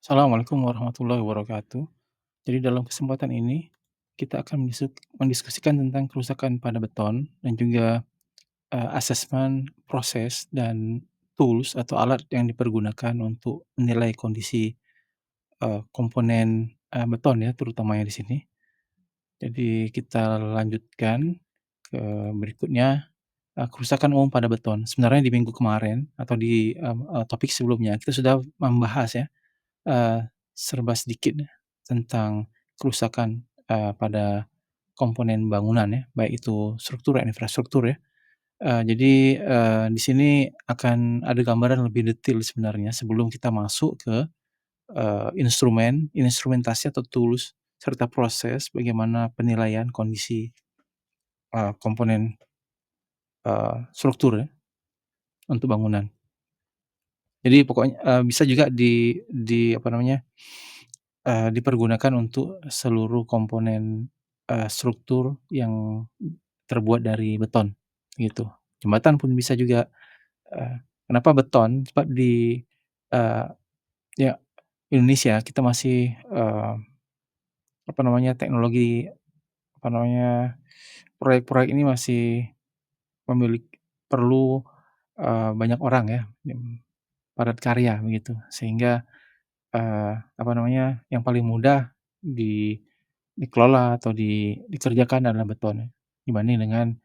Assalamualaikum warahmatullahi wabarakatuh. Jadi dalam kesempatan ini, kita akan mendiskusikan tentang kerusakan pada beton dan juga, asesmen proses dan tools atau alat yang dipergunakan untuk menilai kondisi, komponen, beton ya terutamanya di sini. Jadi kita lanjutkan ke berikutnya, kerusakan umum pada beton. Sebenarnya di minggu kemarin atau di, topik sebelumnya kita sudah membahas ya, Eee, serba sedikit tentang kerusakan, pada komponen bangunan ya, baik itu struktur dan infrastruktur ya. Jadi, di sini akan ada gambaran lebih detail sebenarnya sebelum kita masuk ke, instrumentasi atau tools, serta proses bagaimana penilaian kondisi, komponen, struktur ya, untuk bangunan. Jadi pokoknya, bisa juga di apa namanya, dipergunakan untuk seluruh komponen, struktur yang terbuat dari beton, gitu. Jembatan pun bisa juga, kenapa beton? Sebab di, eee, ya Indonesia kita masih, apa namanya, teknologi apa namanya, proyek-proyek ini masih perlu, banyak orang ya, padat karya begitu. Sehingga apa namanya, yang paling mudah dikelola atau dikerjakan adalah beton ya, dibanding dengan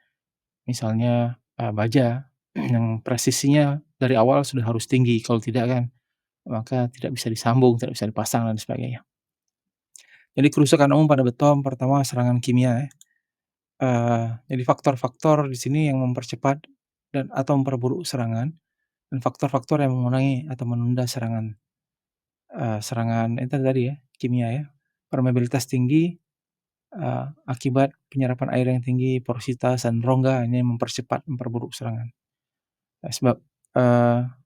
misalnya, baja yang presisinya dari awal sudah harus tinggi, kalau tidak kan maka tidak bisa disambung, tidak bisa dipasang dan sebagainya. Jadi kerusakan umum pada beton pertama serangan kimia ya, jadi faktor-faktor di sini yang mempercepat dan atau memperburuk serangan, dan faktor-faktor yang mengurangi atau menunda serangan itu tadi ya, kimia ya. Permeabilitas tinggi, akibat penyerapan air yang tinggi, porositas dan rongga ini mempercepat, memperburuk serangan. Sebab,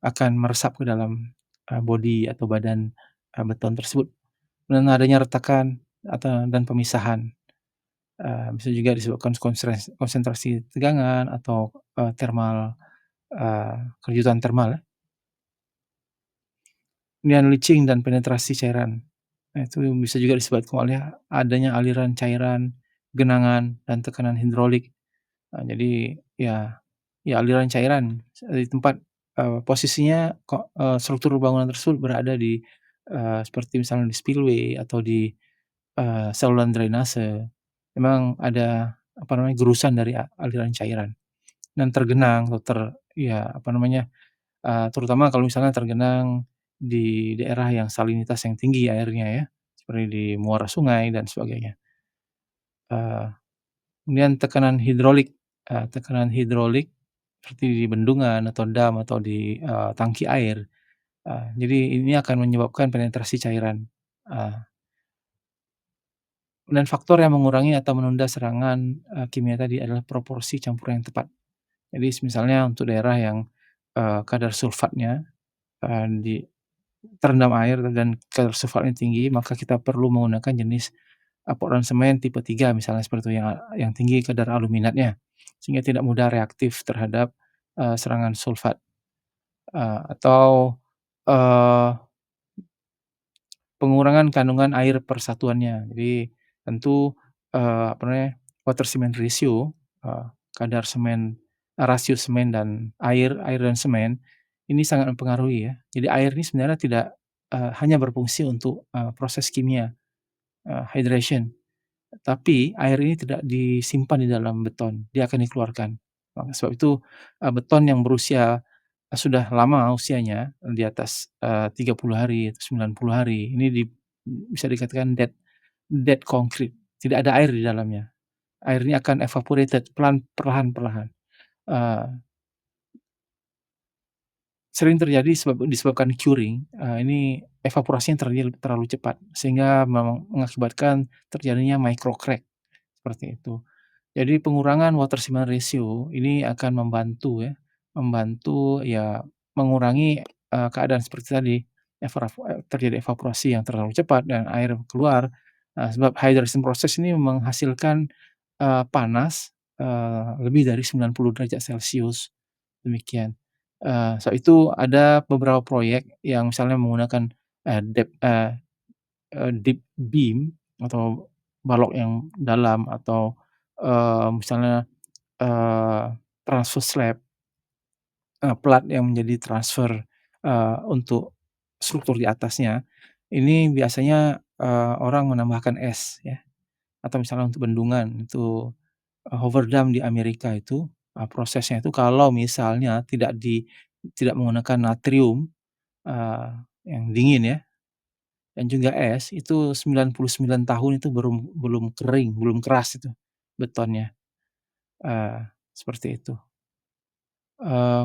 akan meresap ke dalam, bodi atau badan, beton tersebut. Dan adanya retakan dan pemisahan, bisa juga disebabkan konsentrasi tegangan atau, kerujutan termal ya. Kemudian leaching dan penetrasi cairan. Nah, itu bisa juga disebabkan oleh adanya aliran cairan, genangan, dan tekanan hidrolik. Jadi ya aliran cairan di tempat, posisinya kok, struktur bangunan tersebut berada di, seperti misalnya di spillway atau di, saluran drainase. Memang ada, apa namanya, gerusan dari aliran cairan dan tergenang atau ya, apa namanya, terutama kalau misalnya tergenang di daerah yang salinitas yang tinggi airnya ya, seperti di muara sungai dan sebagainya. Eee Kemudian tekanan hidrolik seperti di bendungan atau dam atau di, tangki air. Jadi ini akan menyebabkan penetrasi cairan, eee, dan faktor yang mengurangi atau menunda serangan, kimia tadi adalah proporsi campuran yang tepat. Jadi misalnya untuk daerah yang, kadar sulfatnya, di terendam air dan kadar sulfatnya tinggi, maka kita perlu menggunakan jenis, Portland semen tipe 3 misalnya seperti itu yang tinggi kadar aluminatnya, sehingga tidak mudah reaktif terhadap, serangan sulfat, atau, eee, pengurangan kandungan air per satuannya. Jadi tentu, apa namanya, water cement ratio, eee, kadar semen rasio semen dan air dan semen, ini sangat mempengaruhi ya. Jadi air ini sebenarnya tidak, hanya berfungsi untuk, proses kimia, hydration. Tapi air ini tidak disimpan di dalam beton, dia akan dikeluarkan. Maka sebab itu, beton yang berusia, sudah lama usianya, di atas, 30 hari atau 90 hari, ini bisa dikatakan dead concrete, tidak ada air di dalamnya. Air ini akan evaporated perlahan-perlahan. Eee, Sering terjadi disebabkan curing, ini evaporasinya terjadi terlalu cepat, sehingga mengakibatkan terjadinya micro crack, seperti itu. Jadi pengurangan water cement ratio ini akan membantu ya mengurangi, keadaan seperti tadi, terjadi evaporasi yang terlalu cepat dan air keluar, sebab hydration process ini menghasilkan, panas, lebih dari 90 derajat celcius, demikian. Sebab itu ada beberapa proyek yang misalnya menggunakan, depth deep beam atau balok yang dalam atau, misalnya, eee, transfer slab, plat yang menjadi transfer, untuk struktur di atasnya, ini biasanya, orang menambahkan es ya, atau misalnya untuk bendungan itu, Hoover Dam di Amerika itu, prosesnya itu kalau misalnya tidak menggunakan natrium, eee, yang dingin ya, dan juga es, itu 99 tahun itu belum kering, belum keras itu betonnya, seperti itu.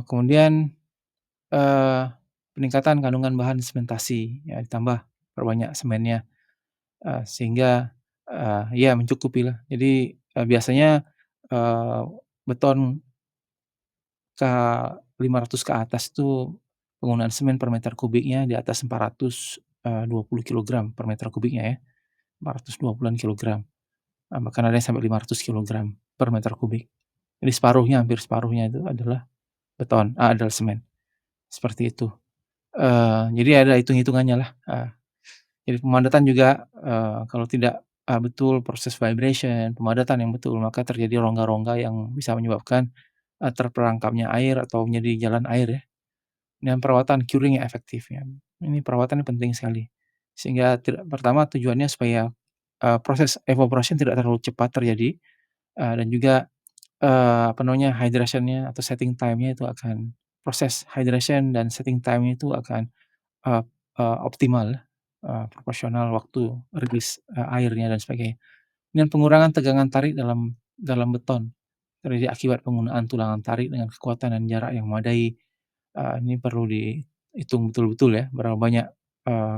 Kemudian, eee, peningkatan kandungan bahan sementasi, ya ditambah perbanyak semennya, sehingga, ya mencukupilah. Jadi, biasanya, eee, beton K500 ke atas itu penggunaan semen per meter kubiknya di atas 420 kilogram per meter kubiknya ya, 420-an kilogram, bahkan ada yang sampai 500 kilogram per meter kubik. Jadi separuhnya, hampir separuhnya itu adalah beton, adalah semen, seperti itu. Jadi ada hitung-hitungannya lah, jadi pemadatan juga, kalau tidak, betul proses vibration, pemadatan yang betul, maka terjadi rongga-rongga yang bisa menyebabkan, terperangkapnya air atau menjadi jalan air ya. Dan perawatan curing yang efektif ya. Ini perawatan yang penting sekali. Sehingga pertama tujuannya supaya, proses evaporation tidak terlalu cepat terjadi, dan juga, apa namanya, hydration-nya atau setting time-nya itu akan proses hydration dan setting time-nya itu akan, eee optimal, proporsional waktu release, airnya dan sebagainya. Dan pengurangan tegangan tarik dalam beton, terjadi akibat penggunaan tulangan tarik dengan kekuatan dan jarak yang memadai. Ini perlu dihitung betul-betul ya, berapa banyak,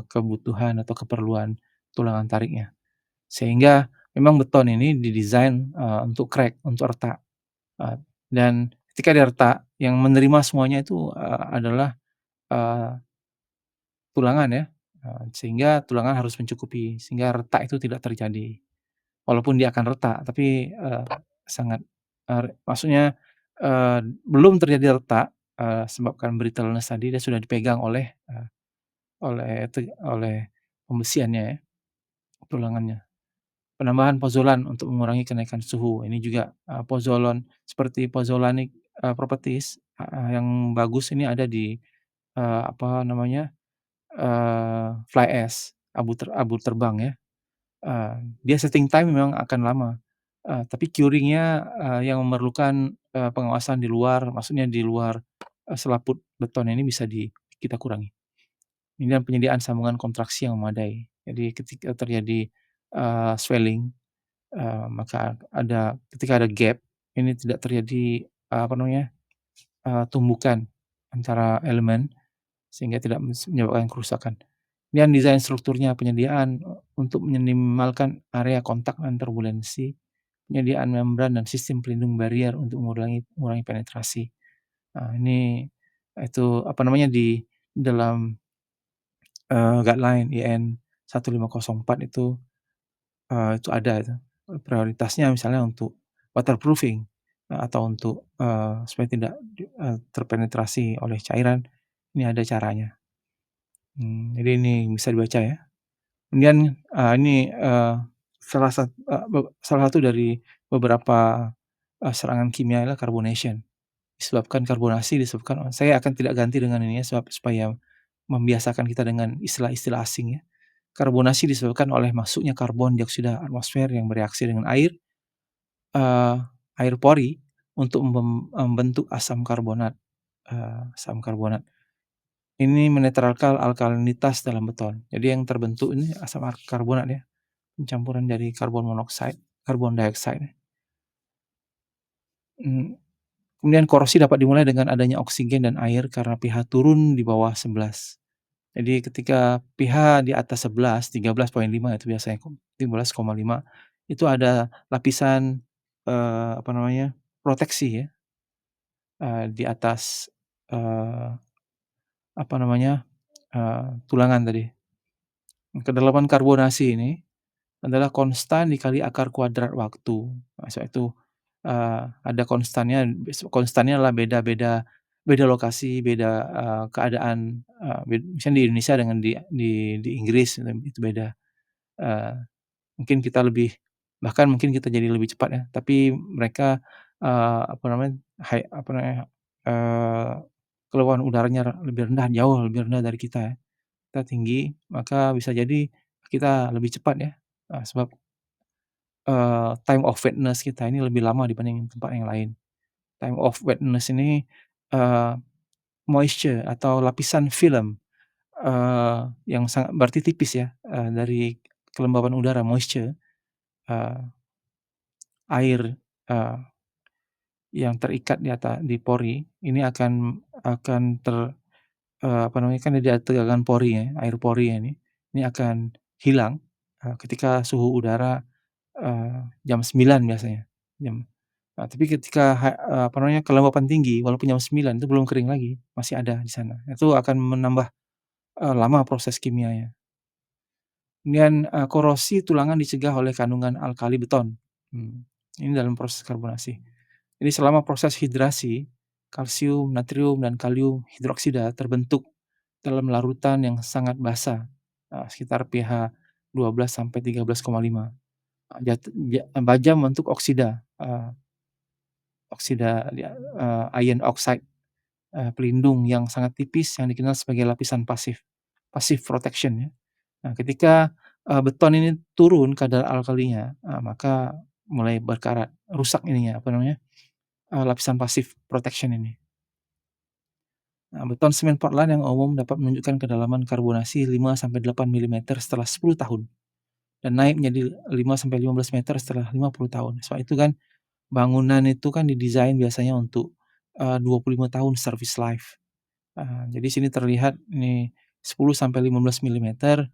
kebutuhan atau keperluan tulangan tariknya. Sehingga memang beton ini didesain, untuk crack, untuk retak, eee, dan ketika dia retak, yang menerima semuanya itu, adalah, eee, tulangan ya, sehingga tulangan harus mencukupi, sehingga retak itu tidak terjadi. Walaupun dia akan retak, tapi, sangat, maksudnya, belum terjadi retak, sebabkan brittleness tadi dia sudah dipegang oleh pembesiannya ya, tulangannya. Penambahan pozzolan untuk mengurangi kenaikan suhu, ini juga, pozzolon seperti pozzolanic, properties, yang bagus ini ada di, apa namanya, fly ash, abu terbang ya. Dia setting time memang akan lama, tapi curing-nya, yang memerlukan, pengawasan di luar, maksudnya di luar, selaput beton ini bisa kita kurangi. Ini dan penyediaan sambungan kontraksi yang memadai. Jadi ketika terjadi, swelling, maka ketika ada gap, ini tidak terjadi, apa namanya, tumbukan antara elemen, sehingga tidak menyebabkan kerusakan. Dan desain strukturnya, penyediaan, untuk meminimalkan area kontak dan turbulensi, penyediaan membran dan sistem pelindung barrier untuk mengurangi penetrasi. Ini itu, apa namanya, di dalam, guideline IN 1504 itu ada itu, prioritasnya misalnya untuk waterproofing, atau untuk, supaya tidak terpenetrasi oleh cairan, ini ada caranya. Jadi ini bisa dibaca ya. Kemudian, ini, salah satu dari beberapa, serangan kimia adalah carbonation. Saya akan tidak ganti dengan ini ya, supaya membiasakan kita dengan istilah-istilah asing ya. Karbonasi disebabkan oleh masuknya karbon dioksida atmosfer yang bereaksi dengan eee, air pori untuk membentuk asam karbonat. Ini menetralkan alkalinitas dalam beton. Jadi yang terbentuk ini asam karbonat ya. Pencampuran dari karbon dioksida. Kemudian korosi dapat dimulai dengan adanya oksigen dan air karena pH turun di bawah 11. Jadi ketika pH di atas 11, 13,5 itu biasanya 13,5 itu ada lapisan, apa namanya, proteksi ya, di atas, eee, apa namanya, tulangan tadi. Kedalaman karbonasi ini adalah konstan dikali akar kuadrat waktu. Masa itu, ada konstannya adalah beda-beda, beda lokasi, beda, keadaan, misalnya di Indonesia dengan di Inggris itu beda. Eee, Mungkin kita lebih bahkan mungkin kita jadi lebih cepat ya, tapi mereka, apa namanya, apa namanya, eee, keluaran udaranya lebih rendah, jauh lebih rendah dari kita ya. Kita tinggi, maka bisa jadi kita lebih cepat ya, sebab, time of wetness kita ini lebih lama dibandingin tempat yang lain. Time of wetness ini, eee, moisture atau lapisan film, yang sangat berarti tipis ya, dari kelembaban udara moisture, eee, air, yang terikat di pori ini akan apa namanya, kan ada tegangan pori ya, air pori ya ini akan hilang, ketika suhu udara, jam 9 biasanya, tapi ketika apa namanya, kelembapan tinggi walaupun jam 9 itu belum kering lagi, masih ada di sana. Itu akan menambah, lama proses kimianya. Kemudian, korosi tulangan dicegah oleh kandungan alkali beton, ini dalam proses karbonasi. Jadi selama proses hidrasi, kalsium, natrium, dan kalium hidroksida terbentuk dalam larutan yang sangat basah, sekitar pH 12 sampai 13,5. Baja membentuk oksida, iron oxide, pelindung yang sangat tipis yang dikenal sebagai lapisan pasif, passive protection ya. Nah ketika, beton ini turun kadar alkalinya, maka mulai berkarat, rusak ininya, apa namanya, lapisan passive protection ini. Nah, beton semen Portland yang umum dapat menunjukkan kedalaman karbonasi 5 sampai 8 milimeter setelah 10 tahun, dan naik menjadi 5 sampai 15 meter setelah 50 tahun. Sebab itu kan bangunan itu kan didesain biasanya untuk, 25 tahun service life. Jadi sini terlihat ini 10 sampai 15 milimeter,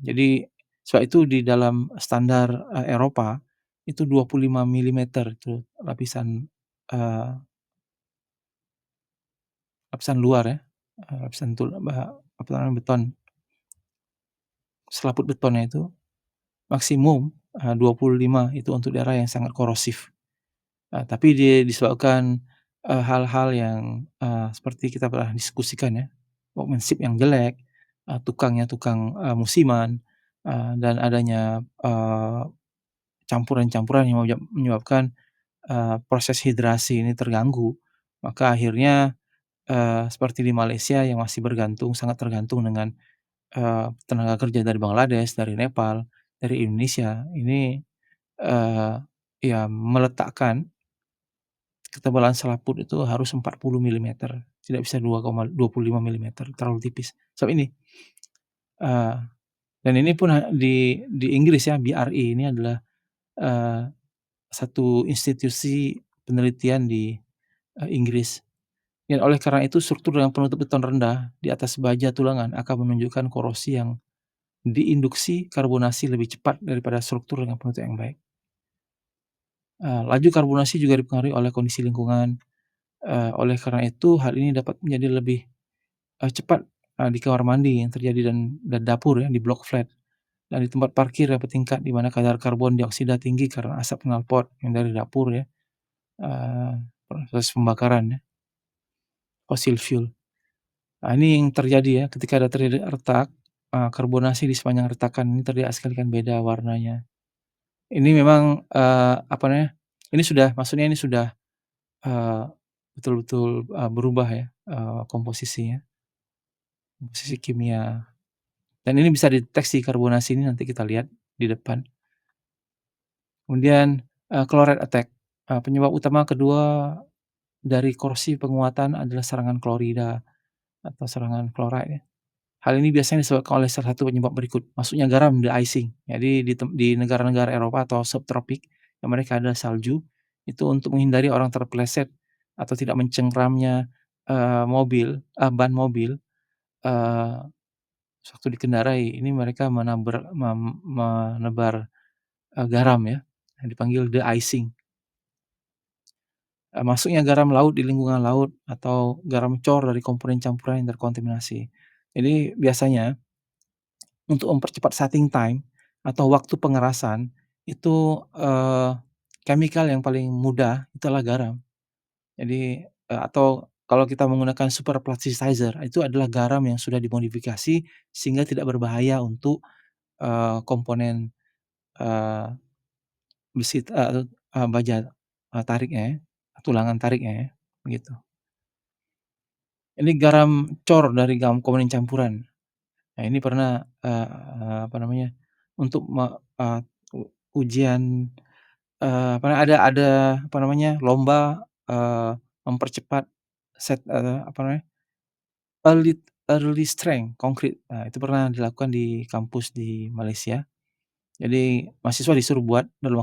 jadi sebab itu di dalam standar, Eropa itu 25 milimeter itu lapisan, eee, lapisan luar ya, lapisan apa namanya, beton, selaput betonnya itu maksimum, 25 itu untuk daerah yang sangat korosif. Tapi disebabkan, hal-hal yang, seperti kita pernah diskusikan ya, workmanship yang jelek, tukangnya tukang, musiman, dan adanya, campuran-campuran yang menyebabkan, proses hidrasi ini terganggu, maka akhirnya, seperti di Malaysia yang masih sangat tergantung dengan, tenaga kerja dari Bangladesh, dari Nepal, dari Indonesia, ini, eee, ya meletakkan ketebalan selaput itu harus 40 milimeter, tidak bisa 2,25 milimeter, terlalu tipis. Sebab ini, eee, dan ini pun di Inggris ya, BRI ini adalah, eee, satu institusi penelitian di, Inggris. Dan oleh karena itu struktur dengan penutup beton rendah di atas baja tulangan akan menunjukkan korosi yang diinduksi karbonasi lebih cepat daripada struktur dengan penutup yang baik. Laju karbonasi juga dipengaruhi oleh kondisi lingkungan, oleh karena itu hal ini dapat menjadi lebih cepat, di kamar mandi yang terjadi dan dapur ya, di blok flat, dan di tempat parkir yang bertingkat di mana kadar karbon dioksida tinggi karena asap knalpot yang dari dapur ya, eee, proses pembakaran ya, fossil fuel. Nah ini yang terjadi ya ketika ada terjadi retak, karbonasi di sepanjang retakan ini terlihat sekali kan beda warnanya. Ini memang, apa namanya, ini sudah maksudnya ini sudah, eee, betul-betul, berubah ya, komposisinya, komposisi kimia. Dan ini bisa dideteksi karbonasi ini nanti kita lihat di depan. Kemudian, chloride attack, penyebab utama kedua dari korsi penguatan adalah serangan klorida atau serangan chloride ya. Hal ini biasanya disebabkan oleh salah satu penyebab berikut, masuknya garam de-icing. Jadi di negara-negara Eropa atau subtropik yang mereka ada salju, itu untuk menghindari orang terpeleset atau tidak mencengkeramnya, ban mobil, eee, waktu dikendarai, ini mereka menebar, garam ya, yang dipanggil de-icing. Masuknya garam laut di lingkungan laut atau garam cor dari komponen campuran yang terkontaminasi. Jadi biasanya untuk mempercepat setting time atau waktu pengerasan itu, chemical yang paling mudah itu adalah garam. Jadi, atau Kalau kita menggunakan super plasticizer, itu adalah garam yang sudah dimodifikasi sehingga tidak berbahaya untuk, komponen, eee, besi baja, tariknya ya, tulangan tariknya ya, begitu. Ini garam cor dari komponen campuran. Nah ini pernah, apa namanya, untuk eee, u ujian, ada apa namanya, lomba, mempercepat apa namanya, early early strength concrete. Nah itu pernah dilakukan di kampus di Malaysia. Jadi mahasiswa disuruh buat dalam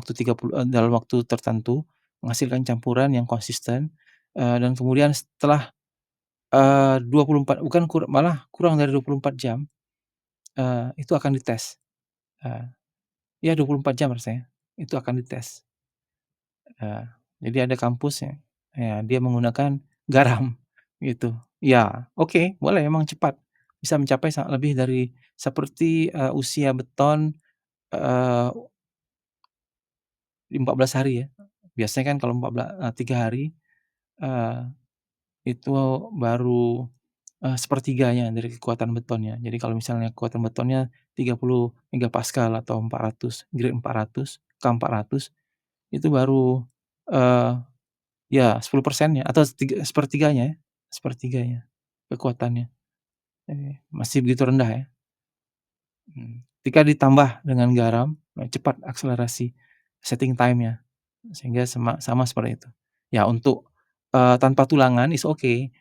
waktu tertentu, menghasilkan campuran yang konsisten, dan kemudian setelah, 24 bukan malah kurang dari 24 jam, itu akan dites. Eee, ya 24 jam rasanya, itu akan dites. Eee, jadi ada kampus ya dia menggunakan garam gitu. Ya oke, boleh emang cepat, bisa mencapai lebih dari seperti, usia beton, eee, 14 hari ya. Biasanya kan kalau 3 hari, eee, itu baru, sepertiganya dari kekuatan betonnya. Jadi kalau misalnya kekuatan betonnya 30 megapascal atau 400, grade 400, K400 itu baru, eee, ya 10%-nya atau sepertiganya ya, sepertiganya kekuatannya. Masih begitu rendah ya. Ketika ditambah dengan garam, cepat akselerasi setting time-nya, sehingga sama seperti itu. Ya untuk, tanpa tulangan is okay,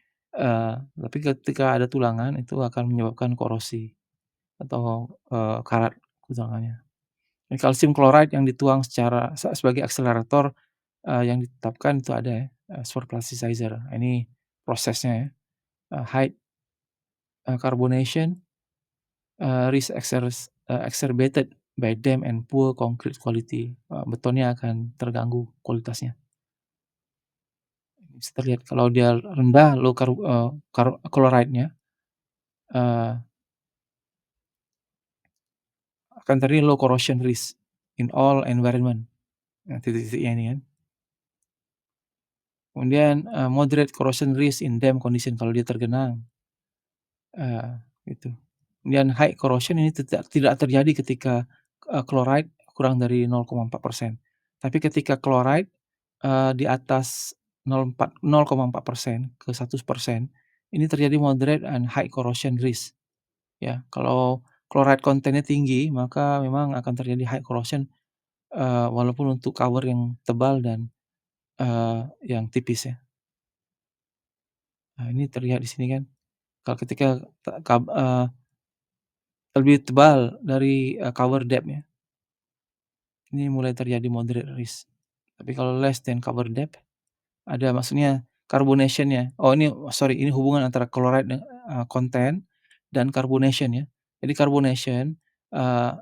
tapi ketika ada tulangan itu akan menyebabkan korosi atau, karat tulangannya. Dan kalsium klorida yang dituang secara sebagai akselerator, yang ditetapkan itu ada ya, sword plasticizer. Nah, ini prosesnya ya, high, carbonation, risk exacerbated by damp and poor concrete quality. Betonnya akan terganggu kualitasnya. Bisa terlihat kalau dia rendah low chloride-nya, eee, akan terjadi low corrosion risk in all environment. Nah, titik-titiknya ini kan. Kemudian, moderate corrosion risk in damp condition kalau dia tergenang, eee, gitu. Kemudian high corrosion ini tidak terjadi ketika, chloride kurang dari 0,4%. Tapi ketika chloride, di atas 0,4% ke 100%, ini terjadi moderate and high corrosion risk, ya. Kalau chloride kontennya tinggi, maka memang akan terjadi high corrosion, walaupun untuk cover yang tebal dan, yang tipis ya. Nah ini terlihat di sini kan, kalau ketika te kab eee, lebih tebal dari, cover depth ya, ini mulai terjadi moderate risk. Tapi kalau less than cover depth, ada maksudnya carbonation-nya. Oh ini sorry, ini hubungan antara chloride content dan carbonation ya. Jadi carbonation, eee,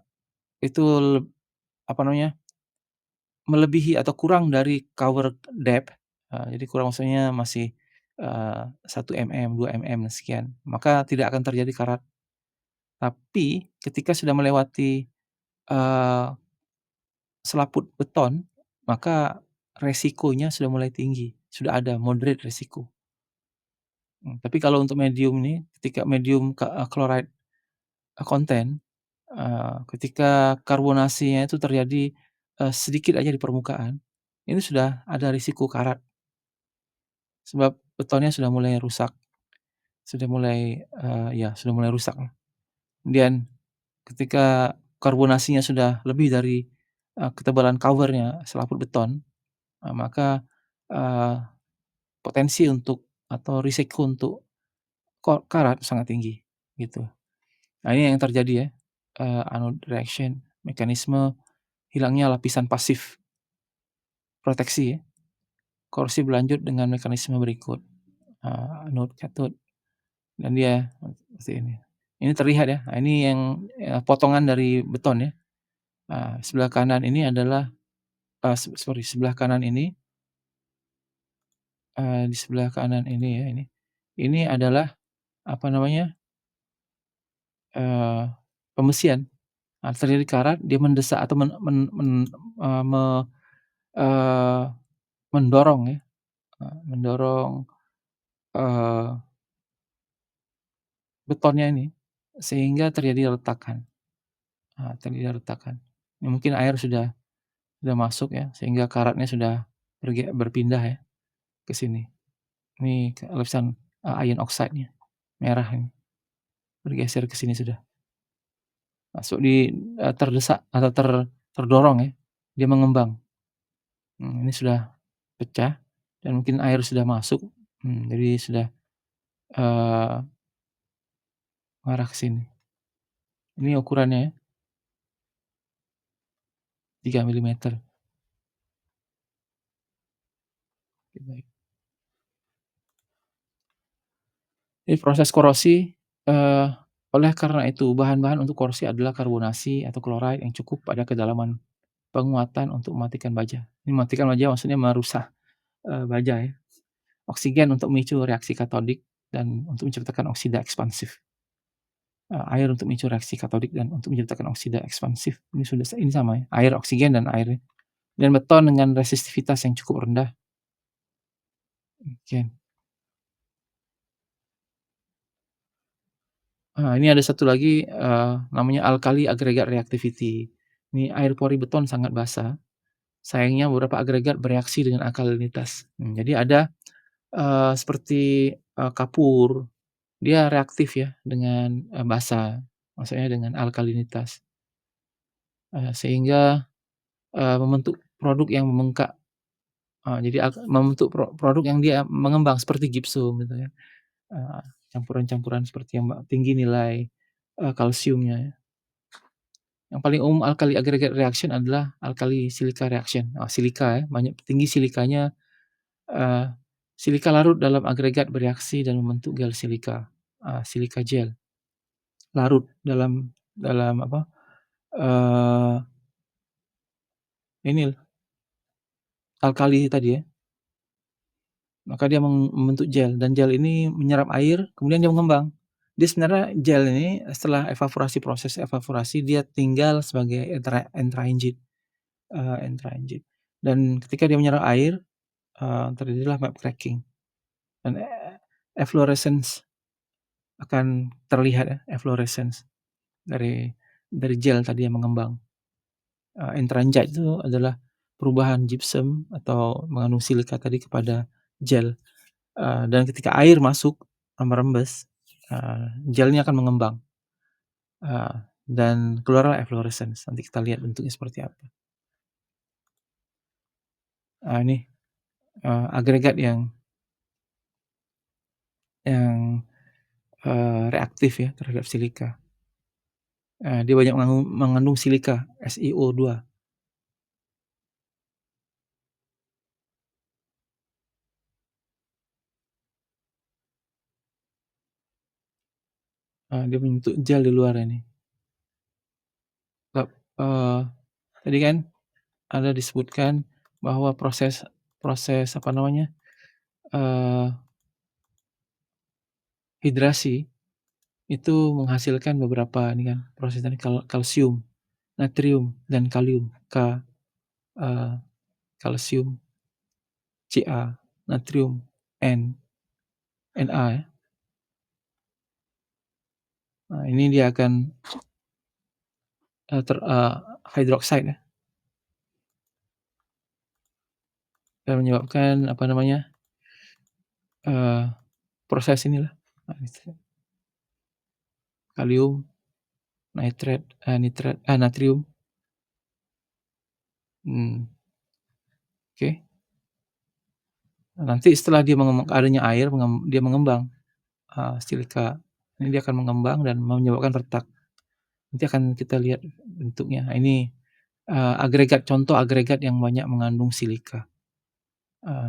itu apa namanya, melebihi atau kurang dari cover depth, jadi kurang maksudnya masih, 1 mm, 2 mm, sekian, maka tidak akan terjadi karat. Tapi ketika sudah melewati, eee, selaput beton, maka resikonya sudah mulai tinggi, sudah ada moderate resiko. Tapi kalau untuk medium nih, ketika medium chloride content, ketika karbonasinya itu terjadi, sedikit aja di permukaan, ini sudah ada risiko karat, sebab betonnya sudah mulai rusak, sudah mulai, ya sudah mulai rusak lah. Kemudian ketika karbonasinya sudah lebih dari, ketebalan cover-nya selaput beton, maka, eee, potensi untuk atau risiko untuk karat sangat tinggi, gitu. Nah ini yang terjadi ya, anode reaction, mekanisme hilangnya lapisan pasif proteksi ya, korosif berlanjut dengan mekanisme berikut, anode, katot, dan dia seperti ini. Ini terlihat ya, nah ini yang, potongan dari beton ya, sebelah kanan ini adalah, sorry, sebelah kanan ini, di sebelah kanan ini ya ini adalah apa namanya, eee, pembesian. Nah terjadi karat, dia mendesak atau men men men eee, me eee, mendorong ya, mendorong, eee, betonnya ini, sehingga terjadi retakan, terjadi retakan. Ya mungkin air sudah masuk ya, sehingga karatnya sudah berpindah ya ke sini. Ini lapisan, iron oxide-nya, merah ini, bergeser ke sini sudah. Masuk di terdesak atau terdorong ya, dia mengembang. Ini sudah pecah dan mungkin air sudah masuk, jadi sudah, eee, mengarah ke sini. Ini ukurannya ya, 3 milimeter. Oke baik. Jadi proses korosi, eee, oleh karena itu bahan-bahan untuk korosi adalah karbonasi atau chloride yang cukup pada kedalaman penguatan untuk mematikan baja. Ini mematikan baja maksudnya merusak, baja ya. Oksigen untuk memicu reaksi katodik dan untuk menciptakan oksida ekspansif. Air untuk memicu reaksi katodik dan untuk menciptakan oksida ekspansif. Ini sama ya, air, oksigen, dan air. Dan beton dengan resistivitas yang cukup rendah. Oke. Ini ada satu lagi, namanya alkali agregat reactivity. Ini air pori beton sangat basah, sayangnya beberapa agregat bereaksi dengan alkalinitas. Jadi ada, seperti, kapur, dia reaktif ya dengan, basa, maksudnya dengan alkalinitas, sehingga, membentuk produk yang membengkak, jadi membentuk produk yang dia mengembang seperti gipsum gitu ya, eee, campuran-campuran seperti yang tinggi nilai, kalsiumnya ya. Yang paling umum alkali aggregate reaction adalah alkali silika reaction, silika ya, banyak tinggi silikanya, eee, silika larut dalam agregat bereaksi dan membentuk gel silika, silika gel. Larut dalam apa, eee, ini alkali tadi ya, maka dia membentuk gel dan gel ini menyerap air kemudian dia mengembang. Dia sebenarnya gel ini setelah proses evaporasi dia tinggal sebagai entrainjit, entrainjit dan ketika dia menyerap air, terjadilah map cracking dan efflorescence akan terlihat ya, efflorescence dari gel tadi yang mengembang. Entranjite itu adalah perubahan gypsum atau mengandung silika tadi kepada gel, dan ketika air masuk, merembes, gelnya akan mengembang, eee, dan keluarlah efflorescence. Nanti kita lihat bentuknya seperti apa. Ini, agregat yang reaktif ya terhadap silika. Dia banyak mengandung silika, SiO2. Dia membentuk gel di luar ini. Kap tadi kan ada disebutkan bahwa proses proses apa namanya, eee, hidrasi itu menghasilkan beberapa ini kan proses tadi kalsium, natrium, dan kalium, eee, kalsium Ca, natrium N, Na ya. Ini dia akan, hidroksida ya, dan menyebabkan apa namanya, eee, proses inilah, kalium, nitrat, natrium, oke. Nanti setelah dia adanya air dia mengembang, silika ini dia akan mengembang dan menyebabkan retak. Nanti akan kita lihat bentuknya. Ini, contoh agregat yang banyak mengandung silika.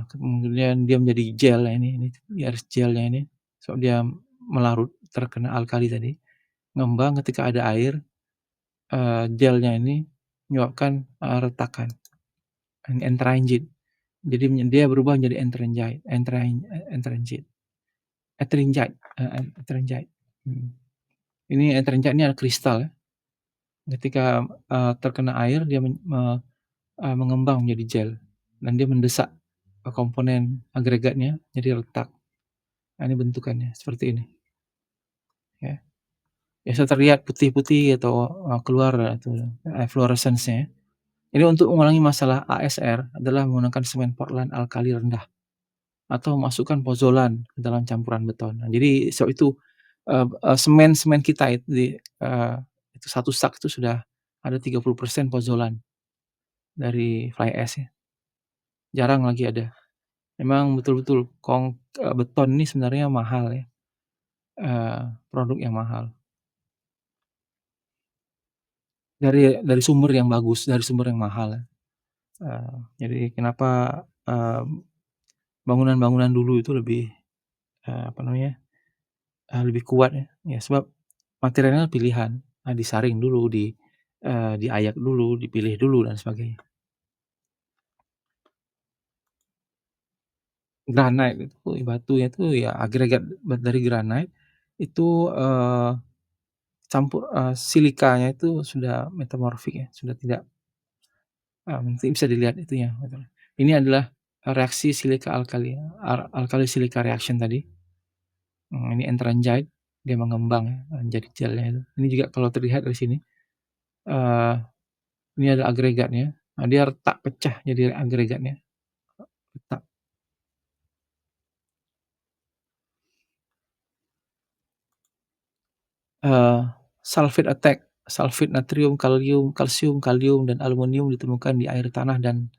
Kemudian dia menjadi gel ya ini garis gelnya ini, so dia melarut terkena alkali tadi, ngembang ketika ada air, gelnya ini menyebabkan, retakan, ini entrainjit. Jadi dia berubah menjadi entrainjit, etringite, etringite, Ini etringite ini adalah kristal ya, ketika, terkena air dia mengembang menjadi gel dan dia mendesak, komponen agregatnya jadi retak. Nah, ini bentukannya seperti ini, ya. Biasa terlihat putih-putih atau, keluar itu, fluorescence-nya. Jadi untuk mengulangi masalah ASR adalah menggunakan semen Portland alkali rendah atau memasukkan pozolan ke dalam campuran beton. Nah, jadi sebab itu, semen-semen kita itu satu sak itu sudah ada 30% pozolan dari fly ash ya, jarang lagi ada. Memang betul-betul beton ini sebenarnya mahal ya, produk yang mahal. Dari sumber yang bagus, dari sumber yang mahal ya. Jadi kenapa, bangunan-bangunan dulu itu lebih, apa namanya, lebih kuat ya, ya sebab materialnya pilihan, disaring dulu, diayak dulu, dipilih dulu dan sebagainya. Granite itu batunya itu ya agregat dari granite itu, silikanya itu sudah metamorfik ya, sudah tidak, nanti bisa dilihat itunya gitu. Ini adalah, reaksi silika alkali, alkali silika reaction tadi, ini anthracite, dia mengembang ya, menjadi gelnya itu. Ini juga kalau terlihat dari sini, eee, ini ada agregatnya, nah dia retak pecah jadi agregatnya, retak. Eee, Sulfate attack, sulfit natrium, kalsium, kalium, dan aluminium ditemukan di air tanah dan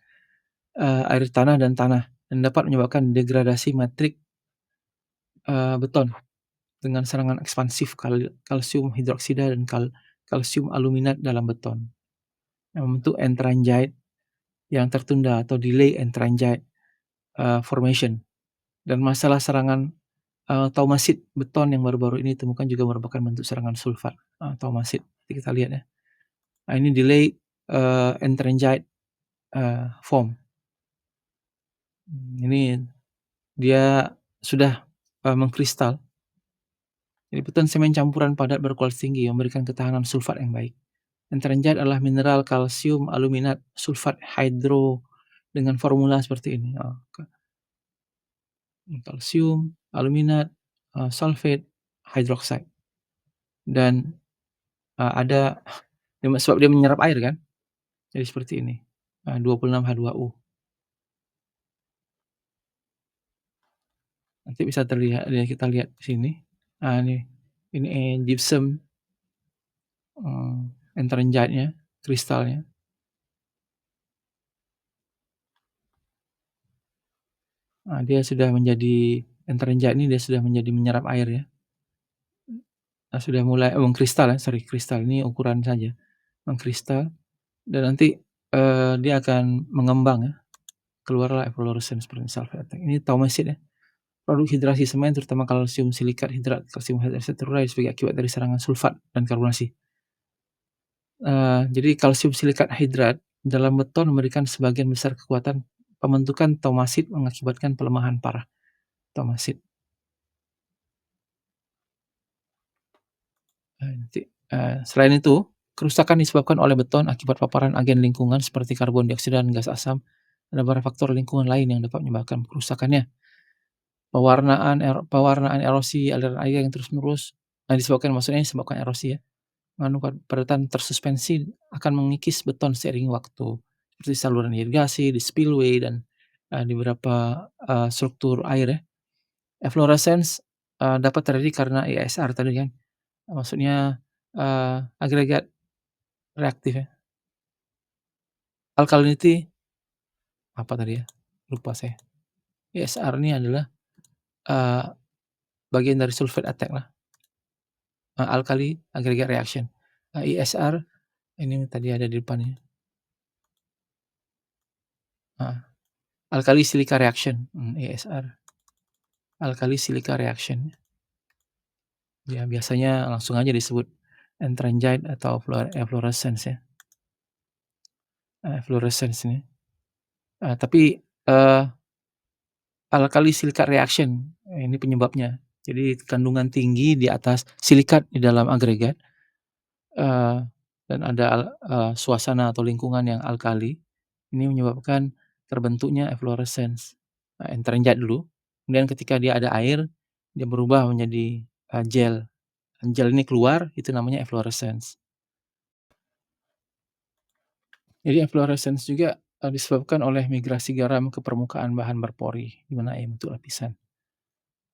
tanah, dan dapat menyebabkan degradasi matrik, beton dengan serangan ekspansif kalsium hidroksida dan kalsium aluminat dalam beton, yang membentuk entranjite yang tertunda atau delay entranjite, formation. Dan masalah serangan, taumasit beton yang baru-baru ini ditemukan juga merupakan bentuk serangan sulfat, taumasit. Nanti kita lihat ya. Nah, ini delay, entranjite, form. Ini dia sudah, mengkristal. Jadi beton semen campuran padat berkualitas tinggi memberikan ketahanan sulfat yang baik. Entranjite adalah mineral kalsium aluminat sulfat hydro dengan formula seperti ini, kalsium, aluminat, sulfate, hydroxide, dan, ada sebab dia menyerap air kan, jadi seperti ini, 26H2O. Nanti bisa terlihat ya, kita lihat di sini. Ini gypsum, entranjite-nya, kristalnya. Dia sudah menjadi entranjite ini dia sudah menjadi menyerap air ya, sudah mulai mengkristal ya, sorry kristal ini ukuran saja, mengkristal dan nanti, dia akan mengembang ya, keluarlah eflorescence seperti sulfate. Ini taumasit ya, produk hidrasi semen terutama kalsium silikat hidrat, kalsium hidroksida terurai sebagai akibat dari serangan sulfat dan karbonasi. Jadi kalsium silikat hidrat dalam beton memberikan sebagian besar kekuatan pembentukan taumasit mengakibatkan pelemahan parah taumasit. Nanti, selain itu, kerusakan disebabkan oleh beton akibat paparan agen lingkungan seperti karbon dioksida dan gas asam. Ada beberapa faktor lingkungan lain yang dapat menyebabkan kerusakannya. Pewarnaan erosi aliran air yang terus-menerus, disebabkan maksudnya disebabkan erosi ya, padatan tersuspensi akan mengikis beton seiring waktu, seperti saluran irigasi, di spillway, dan, di beberapa, struktur air ya. Efflorescence, dapat terjadi karena ESR tadi kan, maksudnya, agregat reaktif ya. Alkalinity apa tadi ya? Lupa saya. ESR ini adalah, eee, bagian dari sulfate attack lah, alkali aggregate reaction. ESR ini tadi ada di depannya, heeh, alkali silica reaction, ESR, alkali silica reaction. Ya biasanya langsung aja disebut entranjite atau efflorescence ya, efflorescence ini. Tapi, alkali silica reaction, ini penyebabnya. Jadi kandungan tinggi di atas silikat di dalam agregat, eee, dan ada suasana atau lingkungan yang alkali, ini menyebabkan terbentuknya efflorescence. Entranjite dulu, kemudian ketika dia ada air, dia berubah menjadi, gel. Gel ini keluar, itu namanya efflorescence. Jadi efflorescence juga, disebabkan oleh migrasi garam ke permukaan bahan berpori, di mana air bentuk lapisan.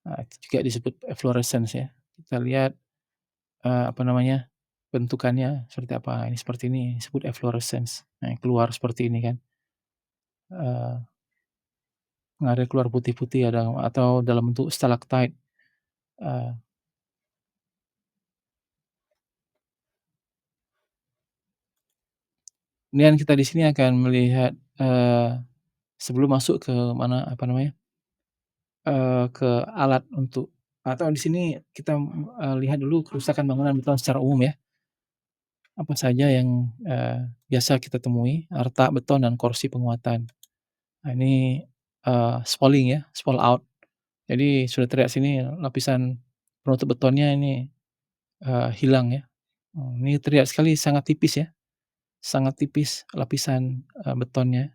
Itu juga disebut efflorescence ya. Kita lihat, apa namanya, bentukannya seperti apa, ini seperti ini, disebut efflorescence. Nah, yang keluar seperti ini kan, eee, ngalir keluar putih-putih ada atau dalam bentuk stalactite, eee, kemudian kita di sini akan melihat, sebelum masuk ke mana, apa namanya, ke alat untuk atau di sini kita, lihat dulu kerusakan bangunan beton secara umum ya. Apa saja yang, biasa kita temui, retak beton dan korsi penguatan. Nah ini, spalling ya, spall out. Jadi sudah terlihat sini lapisan penutup betonnya ini, hilang ya. Ini terlihat sekali sangat tipis ya, sangat tipis lapisan, betonnya.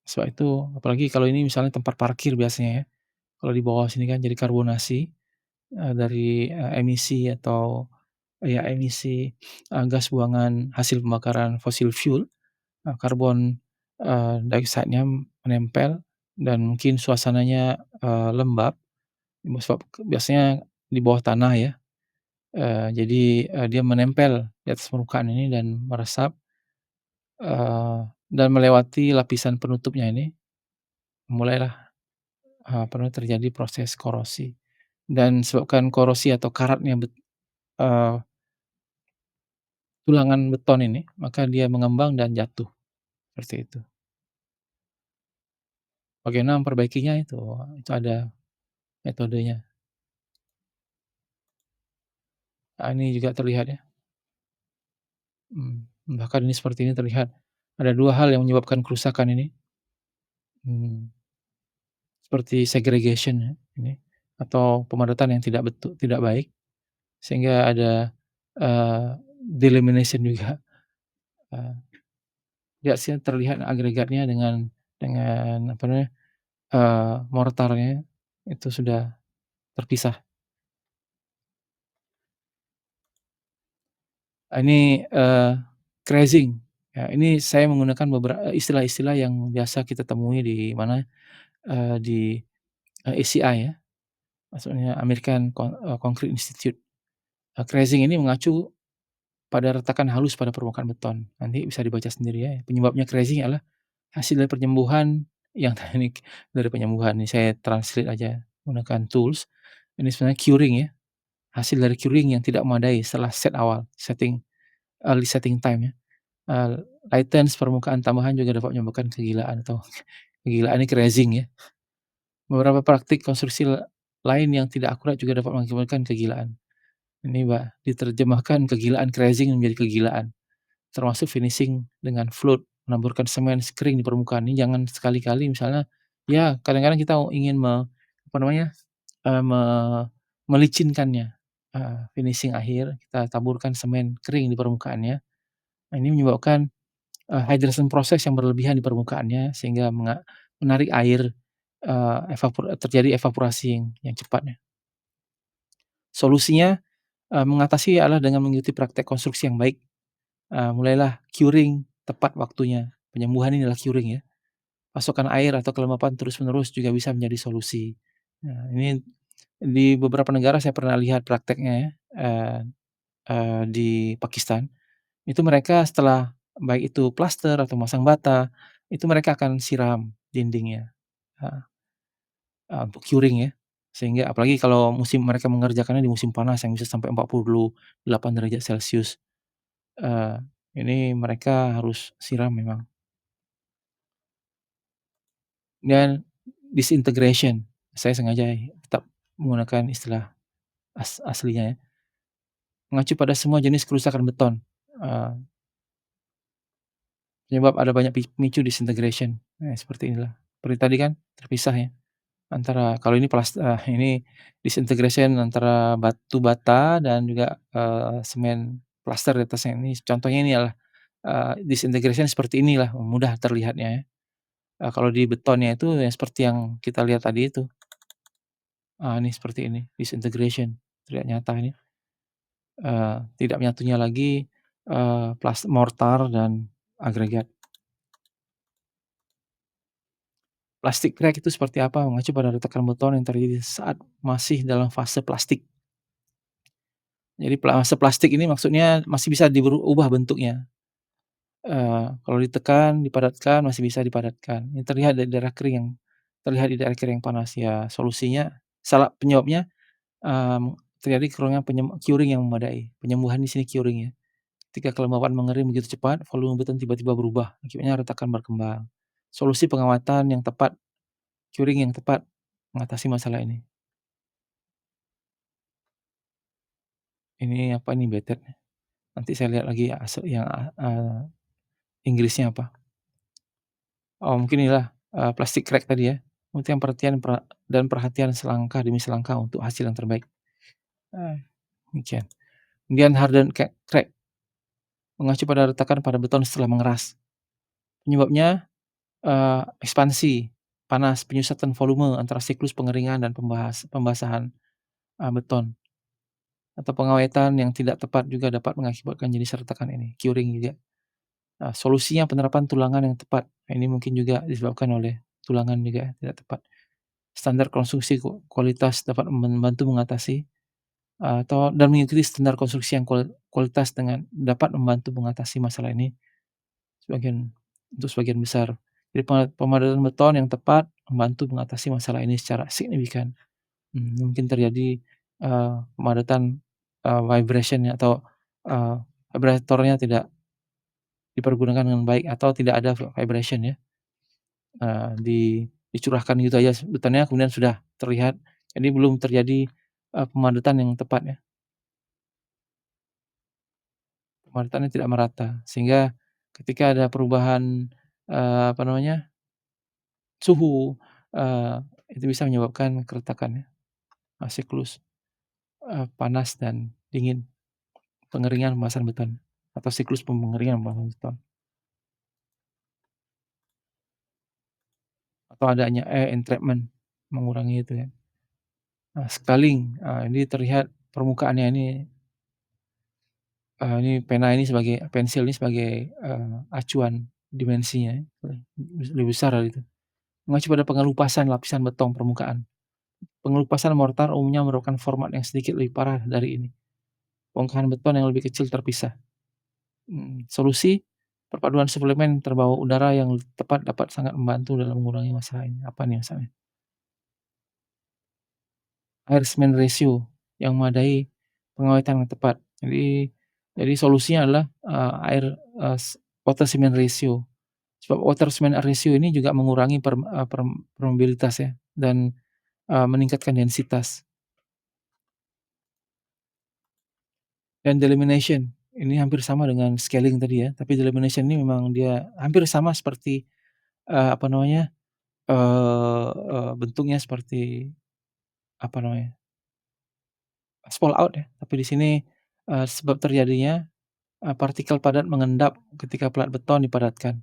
Sebab itu apalagi kalau ini misalnya tempat parkir biasanya ya, kalau di bawah sini kan jadi karbonasi, dari, emisi atau ya emisi, gas buangan hasil pembakaran fossil fuel, karbon, dioksida-nya menempel dan mungkin suasananya, lembab, sebab biasanya di bawah tanah ya, jadi, dia menempel di atas permukaan ini dan meresap, dan melewati lapisan penutupnya ini, mulailah, apa namanya, terjadi proses korosi. Dan disebabkan korosi atau karatnya eee, tulangan beton ini, maka dia mengembang dan jatuh, seperti itu. Bagaimana memperbaikinya itu ada metodenya. Ini juga terlihat ya, bahkan ini seperti ini terlihat. Ada 2 hal yang menyebabkan kerusakan ini, mmm, seperti segregation ya ini, atau pemadatan yang tidak baik, sehingga ada, eee, delamination juga, eee, ya sih terlihat agregatnya dengan apa namanya, mortarnya itu sudah terpisah. Ini, crazing, ya ini saya menggunakan istilah-istilah yang biasa kita temui di mana, di, ACI ya, maksudnya American Concrete Institute. Crazing ini mengacu pada retakan halus pada permukaan beton. Nanti bisa dibaca sendiri ya, penyebabnya crazing adalah hasil dari penyembuhan yang teknik dari penyembuhan, ini saya translate aja menggunakan tools. Ini sebenarnya curing ya, hasil dari curing yang tidak memadai setelah early setting time ya. Lightens permukaan tambahan juga dapat menyebabkan kegilaan atau kegilaan ini crazing ya. Beberapa praktik konstruksi lain yang tidak akurat juga dapat mengakibatkan kegilaan. Ini diterjemahkan kegilaan crazing menjadi kegilaan, termasuk finishing dengan float, menaburkan semen kering di permukaan. Ini jangan sekali-kali misalnya ya kadang-kadang kita ingin apa namanya, eee, me melicinkannya, finishing akhir, kita taburkan semen kering di permukaannya. Nah ini menyebabkan hydration proses yang berlebihan di permukaannya sehingga menarik air, terjadi evaporasi yang cepat ya. Solusinya, mengatasi adalah dengan mengikuti praktek konstruksi yang baik, mulailah curing tepat waktunya, penyembuhan ini adalah curing ya. Pasokan air atau kelembapan terus-menerus juga bisa menjadi solusi. Nah ini di beberapa negara saya pernah lihat prakteknya ya, eee eee, di Pakistan. Itu mereka setelah baik itu plaster atau masang bata, itu mereka akan siram dindingnya, heeh, untuk curing ya. Sehingga apalagi kalau mereka mengerjakannya di musim panas yang bisa sampai 48 derajat celcius, eee, ini mereka harus siram memang. Dan disintegration, saya sengaja tetap menggunakan istilah aslinya ya, mengacu pada semua jenis kerusakan beton, eee, penyebab ada banyak pemicu disintegration. Nah seperti inilah, seperti tadi kan terpisah ya. Antara kalau ini ini disintegration antara batu bata dan juga, semen plaster di atasnya. Ini contohnya ini adalah, disintegration seperti inilah mudah terlihatnya ya. Kalau di betonnya itu ya seperti yang kita lihat tadi itu. Ini seperti ini, disintegration, terlihat nyata ini, tidak menyatunya lagi, mortar dan agregat. Plastik crack itu seperti apa? Mengacu pada retakan beton yang terjadi saat masih dalam fase plastik. Jadi fase plastik ini maksudnya masih bisa ubah bentuknya, kalau ditekan, dipadatkan, masih bisa dipadatkan. Ini terlihat dari daerah kering yang terlihat di daerah kering yang panas. Ya solusinya penyebabnya, terjadi kekurangan curing yang memadai. Penyembuhan di sini curing ya. Ketika kelembapan mengering begitu cepat, volume beton tiba-tiba berubah, akibatnya retakan berkembang. Solusi pengamatan yang tepat, curing yang tepat mengatasi masalah ini. Ini apa ini betet, nanti saya lihat lagi yang, Inggrisnya apa. Oh mungkin inilah, plastic crack tadi ya, membutuhkan perhatian dan perhatian selangkah demi selangkah untuk hasil yang terbaik. Demikian. Kemudian harden crack, mengacu pada retakan pada beton setelah mengeras. Penyebabnya, ekspansi, panas, penyusatan volume antara siklus pengeringan dan pembasahan, beton, atau pengawetan yang tidak tepat juga dapat mengakibatkan jenis retakan ini, curing juga. Solusinya penerapan tulangan yang tepat. Ini mungkin juga disebabkan oleh tulangan juga tidak tepat. Standar konstruksi kualitas dapat membantu mengatasi, dan mengikuti standar konstruksi yang kualitas dengan dapat membantu mengatasi masalah ini sebagian sebagian besar. Jadi pemadatan beton yang tepat membantu mengatasi masalah ini secara signifikan. Mungkin terjadi, pemadatan, vibration-nya atau, eee, vibratornya tidak dipergunakan dengan baik atau tidak ada vibration ya, eee, di dicurahkan gitu aja betonnya kemudian sudah terlihat, jadi belum terjadi, pemadatan yang tepat ya, pemadatannya tidak merata sehingga ketika ada perubahan, apa namanya, suhu, eee, itu bisa menyebabkan keretakan ya, siklus, panas dan dingin, pengeringan pembasahan beton atau siklus pengeringan pembasahan beton atau adanya air entrapment mengurangi itu ya. Scaling, ini terlihat permukaannya ini, ini pena ini sebagai pensil ini sebagai, acuan dimensinya ya, lebih besar dari itu. Mengacu pada pengelupasan lapisan beton permukaan. Pengelupasan mortar umumnya merupakan format yang sedikit lebih parah dari ini. Bongkahan beton yang lebih kecil terpisah. Solusi perpaduan suplemen terbawa udara yang tepat dapat sangat membantu dalam mengurangi masalah ini. Apa nih misalnya? Air semen ratio yang memadai, pengawetan yang tepat. Jadi solusinya adalah, air, water cement ratio. Sebab water cement ratio ini juga mengurangi permeabilitas ya dan, meningkatkan densitas. Dan delamination, ini hampir sama dengan scaling tadi ya, tapi delamination ini memang dia hampir sama seperti, apa namanya, eee eee, bentuknya seperti, apa namanya, spall out ya, tapi di sini, sebab terjadinya, partikel padat mengendap ketika plat beton dipadatkan,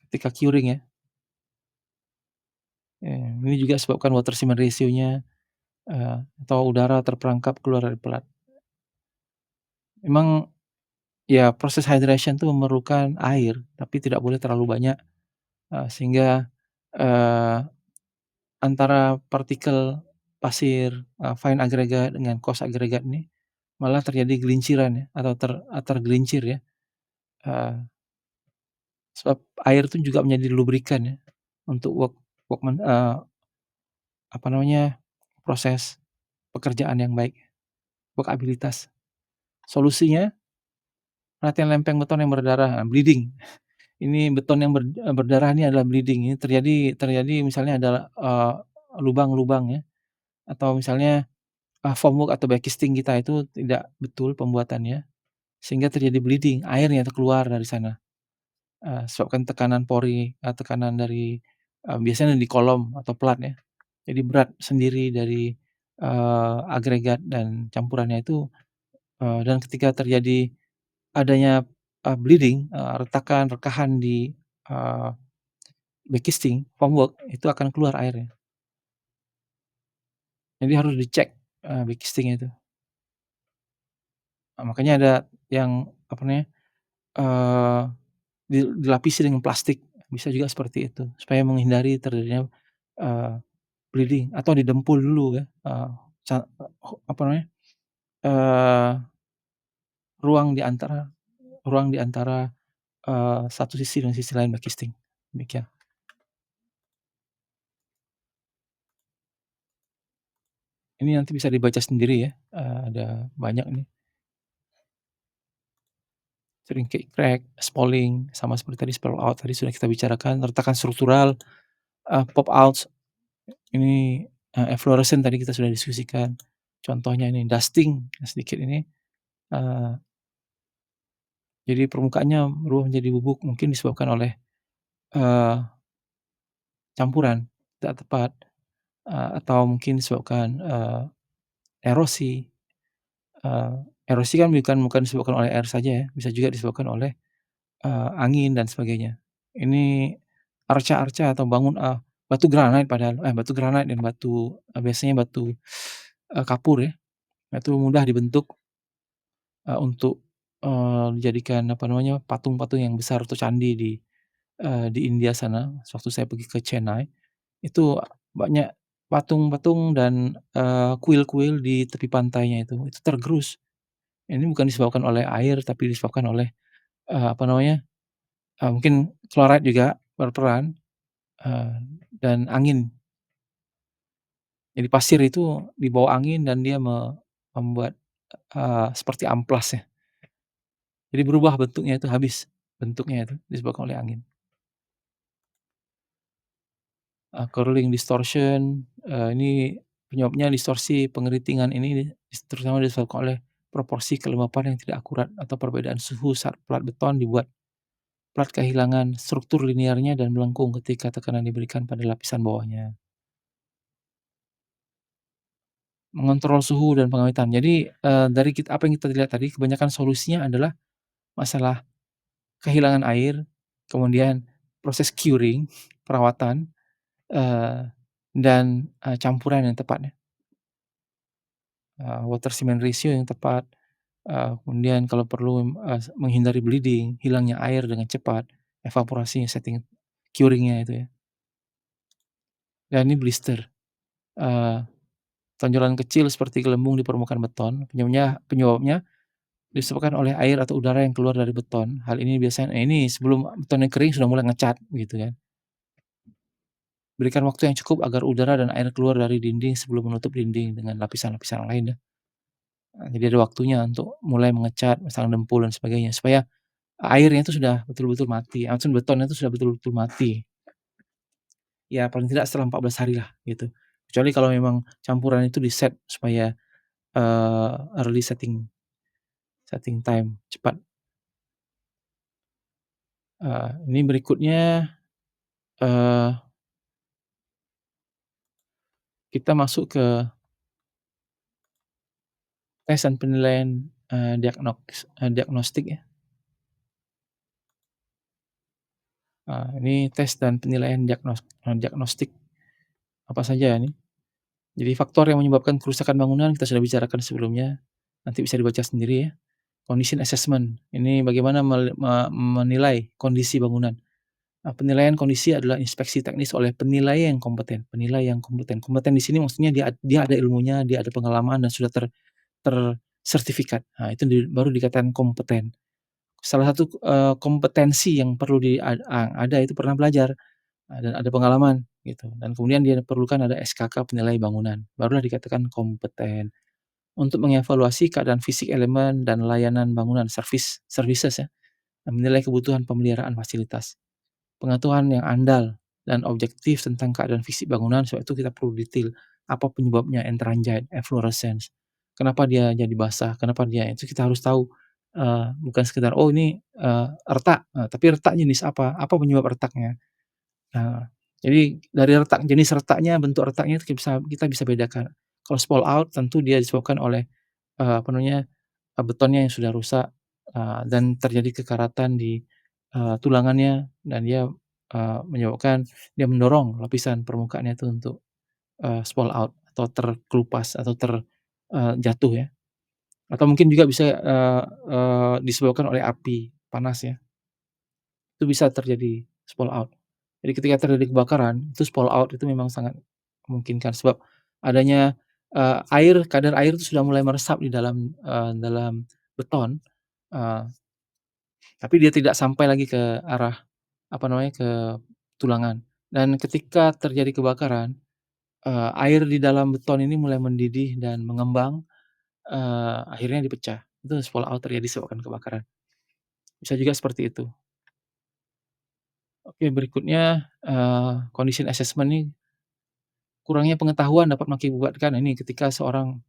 ketika curing ya, ini juga sebabkan water cement ratio-nya, atau udara terperangkap keluar dari plat. Memang ya proses hydration itu memerlukan air, tapi tidak boleh terlalu banyak, sehingga, eee, antara partikel pasir, fine agregat dengan coarse agregat ini malah terjadi gelinciran ya atau tergelincir ya, eee, sebab air itu juga menjadi lubrikan ya untuk workman apa namanya, proses pekerjaan yang baik, workabilitas. Solusinya latihan lempeng beton yang berdarah, bleeding. Ini beton yang berdarah ini adalah bleeding, ini terjadi terjadi misalnya ada, lubang-lubang ya, atau misalnya, formwork atau backcasting kita itu tidak betul pembuatannya, sehingga terjadi bleeding, airnya itu keluar dari sana, disebabkan tekanan pori, tekanan dari, biasanya di kolom atau plat ya. Jadi berat sendiri dari, agregat dan campurannya itu, dan ketika terjadi adanya, bleeding, retakan, rekahan di, eee, backcasting, formwork, itu akan keluar airnya. Jadi harus dicek, backcasting itu. Makanya ada yang, apa namanya, eee, dilapisi dengan plastik, bisa juga seperti itu, supaya menghindari terjadinya, eee, bleeding atau didempul dulu ya, apa namanya, eee, ruang di antara, satu sisi dengan sisi lain backcasting, demikian. Ini nanti bisa dibaca sendiri ya, ada banyak nih, shrinkage crack, spalling, sama seperti tadi spill out tadi sudah kita bicarakan, retakan struktural, pop outs, ini, efflorescence tadi kita sudah diskusikan. Contohnya ini dusting, sedikit ini, eee, jadi permukaannya berubah menjadi bubuk mungkin disebabkan oleh, eee, campuran tidak tepat, atau mungkin disebabkan, erosi, eee, erosi kan bukan disebabkan oleh air saja ya, bisa juga disebabkan oleh, angin dan sebagainya. Ini arca-arca atau batu granit padahal, batu granit dan biasanya batu, kapur ya, itu mudah dibentuk, untuk, dijadikan apa namanya, patung-patung yang besar atau candi di India sana, sewaktu saya pergi ke Chennai, itu banyak patung-patung dan, kuil-kuil di tepi pantainya itu tergerus. Ini bukan disebabkan oleh air, tapi disebabkan oleh, apa namanya, mungkin chloride juga berperan, eee, dan angin. Jadi pasir itu dibawa angin dan dia membuat, seperti amplas ya. Jadi berubah bentuknya itu, habis bentuknya itu disebabkan oleh angin. Curling distortion, ini penyebabnya distorsi pengeritingan ini terutama disebabkan oleh proporsi kelembapan yang tidak akurat atau perbedaan suhu saat plat beton dibuat. Plat kehilangan struktur linearnya dan melengkung ketika tekanan diberikan pada lapisan bawahnya. Mengontrol suhu dan pengawetan. Jadi, dari apa yang kita lihat tadi kebanyakan solusinya adalah masalah kehilangan air, kemudian proses curing, perawatan, eee, dan, campuran yang tepat ya, water cement ratio yang tepat, kemudian kalau perlu, menghindari bleeding, hilangnya air dengan cepat, evaporasinya, setting curing-nya itu ya. Dan ini blister, eee, tonjolan kecil seperti gelembung di permukaan beton, penyebabnya disebabkan oleh air atau udara yang keluar dari beton. Hal ini biasanya ini sebelum betonnya kering sudah mulai ngecat gitu kan. Berikan waktu yang cukup agar udara dan air keluar dari dinding sebelum menutup dinding dengan lapisan-lapisan lain ya. Jadi ada waktunya untuk mulai mengecat, masang dempul dan sebagainya, supaya airnya itu sudah betul-betul mati, maksudnya betonnya itu sudah betul-betul mati. Ya paling tidak setelah 14 hari lah gitu. Kecuali kalau memang campuran itu di-set supaya, early setting setting time, cepat. Ini berikutnya, eee, kita masuk ke tes dan penilaian, diagnostik ya. Ini tes dan penilaian diagnostik apa saja ini. Jadi faktor yang menyebabkan kerusakan bangunan kita sudah bicarakan sebelumnya, nanti bisa dibaca sendiri ya. Condition assessment, ini bagaimana menilai kondisi bangunan. Penilaian kondisi adalah inspeksi teknis oleh penilai yang kompeten. Penilai yang kompeten. Kompeten di sini maksudnya dia ada ilmunya, dia ada pengalaman dan sudah tersertifikat. Nah itu baru dikatakan kompeten. Salah satu, kompetensi yang perlu ada itu pernah belajar, dan ada pengalaman gitu, dan kemudian dia perlukan ada SKK penilai bangunan, barulah dikatakan kompeten. Untuk mengevaluasi keadaan fisik elemen dan layanan bangunan, services ya, dan menilai kebutuhan pemeliharaan fasilitas. Pengetahuan yang andal dan objektif tentang keadaan fisik bangunan, sebab itu kita perlu detail, apa penyebabnya Andradite, efflorescence, kenapa dia jadi basah, kenapa dia itu kita harus tahu, bukan sekedar, "Oh ini, retak," tapi retak jenis apa penyebab retaknya. Nah, jadi dari jenis retaknya, bentuk retaknya itu kita bisa bedakan. Kalau spoil out tentu dia disebabkan oleh, apa namanya, betonnya yang sudah rusak, dan terjadi kekaratan di, tulangannya dan dia, menyebabkan dia mendorong lapisan permukaannya itu untuk, spoil out. atau terkelupas atau jatuh ya, atau mungkin juga bisa, disebabkan oleh api panas ya, itu bisa terjadi spoil out. Jadi ketika terjadi kebakaran, itu spoil out itu memang sangat memungkinkan sebab adanya, kadar air itu sudah mulai meresap di dalam beton, eee, tapi dia tidak sampai lagi ke arah, apa namanya, ke tulangan. Dan ketika terjadi kebakaran, air di dalam beton ini mulai mendidih dan mengembang, akhirnya dipecah. Itu spoil out terjadi disebabkan kebakaran. Bisa juga seperti itu. Oke, berikutnya, condition assessment nih, kurangnya pengetahuan dapat mengakibatkan ini ketika seorang,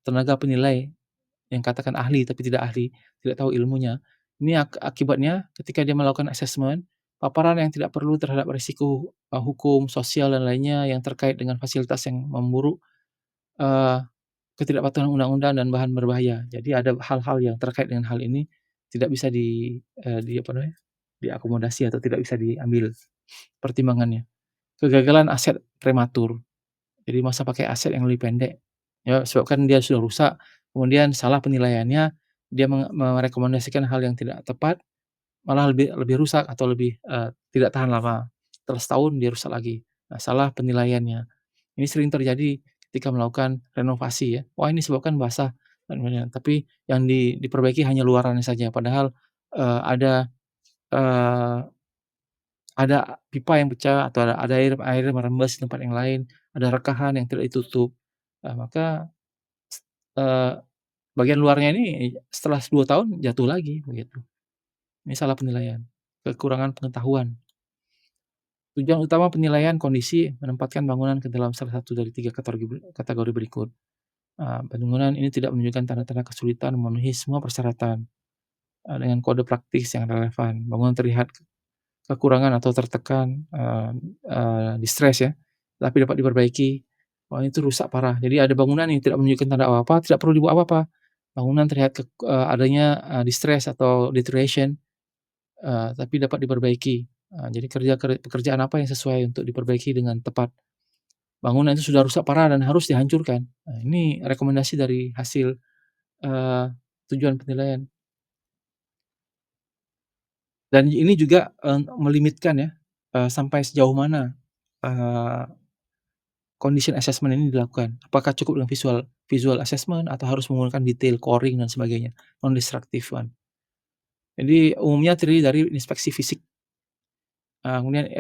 tenaga penilai yang katakan ahli tapi tidak ahli, tidak tahu ilmunya, ini akibatnya ketika dia melakukan assessment, paparan yang tidak perlu terhadap resiko, hukum, sosial, dan lainnya yang terkait dengan fasilitas yang memburuk, eee, ketidakpatuhan undang-undang dan bahan berbahaya. Jadi ada hal-hal yang terkait dengan hal ini tidak bisa apa namanya, diakomodasi atau tidak bisa diambil pertimbangannya. Kegagalan aset prematur. Jadi masa pakai aset yang lebih pendek. Ya sebabkan dia sudah rusak, kemudian salah penilaiannya, dia merekomendasikan hal yang tidak tepat, malah lebih lebih rusak atau lebih, tidak tahan lama. Setelah setahun dia rusak lagi. Nah, salah penilaiannya. Ini sering terjadi ketika melakukan renovasi ya. Wah, ini disebabkan basah dan kemudian tapi yang diperbaiki hanya luarannya saja, padahal, ada, eee ada pipa yang pecah atau ada air merembes di tempat yang lain, ada rekahan yang tidak ditutup. Maka, eee, bagian luarnya ini setelah 2 tahun jatuh lagi, begitu. Ini salah penilaian, kekurangan pengetahuan. Tujuan utama penilaian kondisi menempatkan bangunan ke dalam salah satu dari 3 kategori berikut. Bangunan ini tidak menunjukkan tanda-tanda kesulitan memenuhi semua persyaratan, dengan kode praktis yang relevan. Bangunan terlihat kekurangan atau tertekan, di-stres ya, tapi dapat diperbaiki. Oh, itu rusak parah. Jadi ada bangunan yang tidak menunjukkan tanda apa-apa, tidak perlu dibuat apa-apa. Bangunan terlihat adanya, di-stres atau deterioration, tapi dapat diperbaiki. Jadi pekerjaan apa yang sesuai untuk diperbaiki dengan tepat. Bangunan itu sudah rusak parah dan harus dihancurkan. Nah, ini rekomendasi dari hasil, eee, tujuan penilaian. Dan ini juga, melimitkan ya, sampai sejauh mana, eee condition assessment ini dilakukan. Apakah cukup dengan visual visual assessment atau harus menggunakan detail coring dan sebagainya, non-destruktif kan. Jadi umumnya terdiri dari inspeksi fisik, kemudian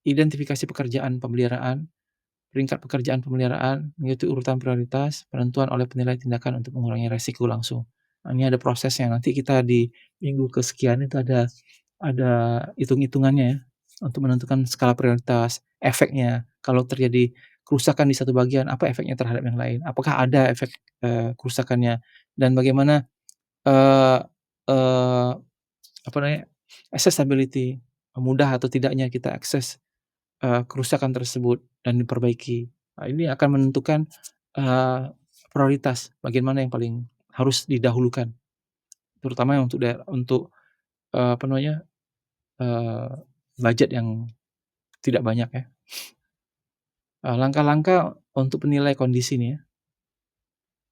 identifikasi pekerjaan pemeliharaan, peringkat pekerjaan pemeliharaan, mengikuti urutan prioritas, penentuan oleh penilai tindakan untuk mengurangi resiko langsung. Nah, ini ada prosesnya, nanti kita di minggu kesekian itu ada hitung-hitungannya ya, untuk menentukan skala prioritas, efeknya, kalau terjadi kerusakan di satu bagian, apa efeknya terhadap yang lain? Apakah ada efek, kerusakannya? Dan bagaimana, eee eee, apa namanya, accessibility, mudah atau tidaknya kita akses, kerusakan tersebut dan diperbaiki. Nah, ini akan menentukan, eee, prioritas bagian mana yang paling harus didahulukan, terutama untuk, apa namanya, eee, budget yang tidak banyak ya. Langkah-langkah untuk penilai kondisi nih ya.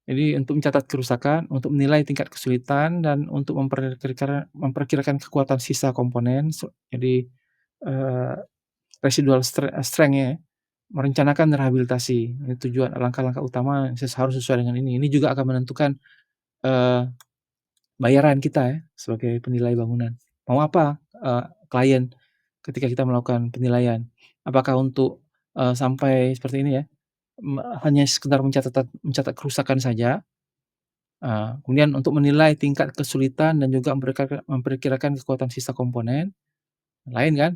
Jadi untuk mencatat kerusakan, untuk menilai tingkat kesulitan, dan untuk memperkirakan kekuatan sisa komponen, jadi, eee, residual strength-nya ya, merencanakan rehabilitasi. Ini tujuan langkah-langkah utama yang harus sesuai dengan ini. Ini juga akan menentukan, eee, bayaran kita ya sebagai penilai bangunan. Mau apa, klien ketika kita melakukan penilaian? Apakah untuk, sampai seperti ini ya, hanya sekedar mencatat kerusakan saja, kemudian untuk menilai tingkat kesulitan dan juga memperkirakan kekuatan sisa komponen, lain kan?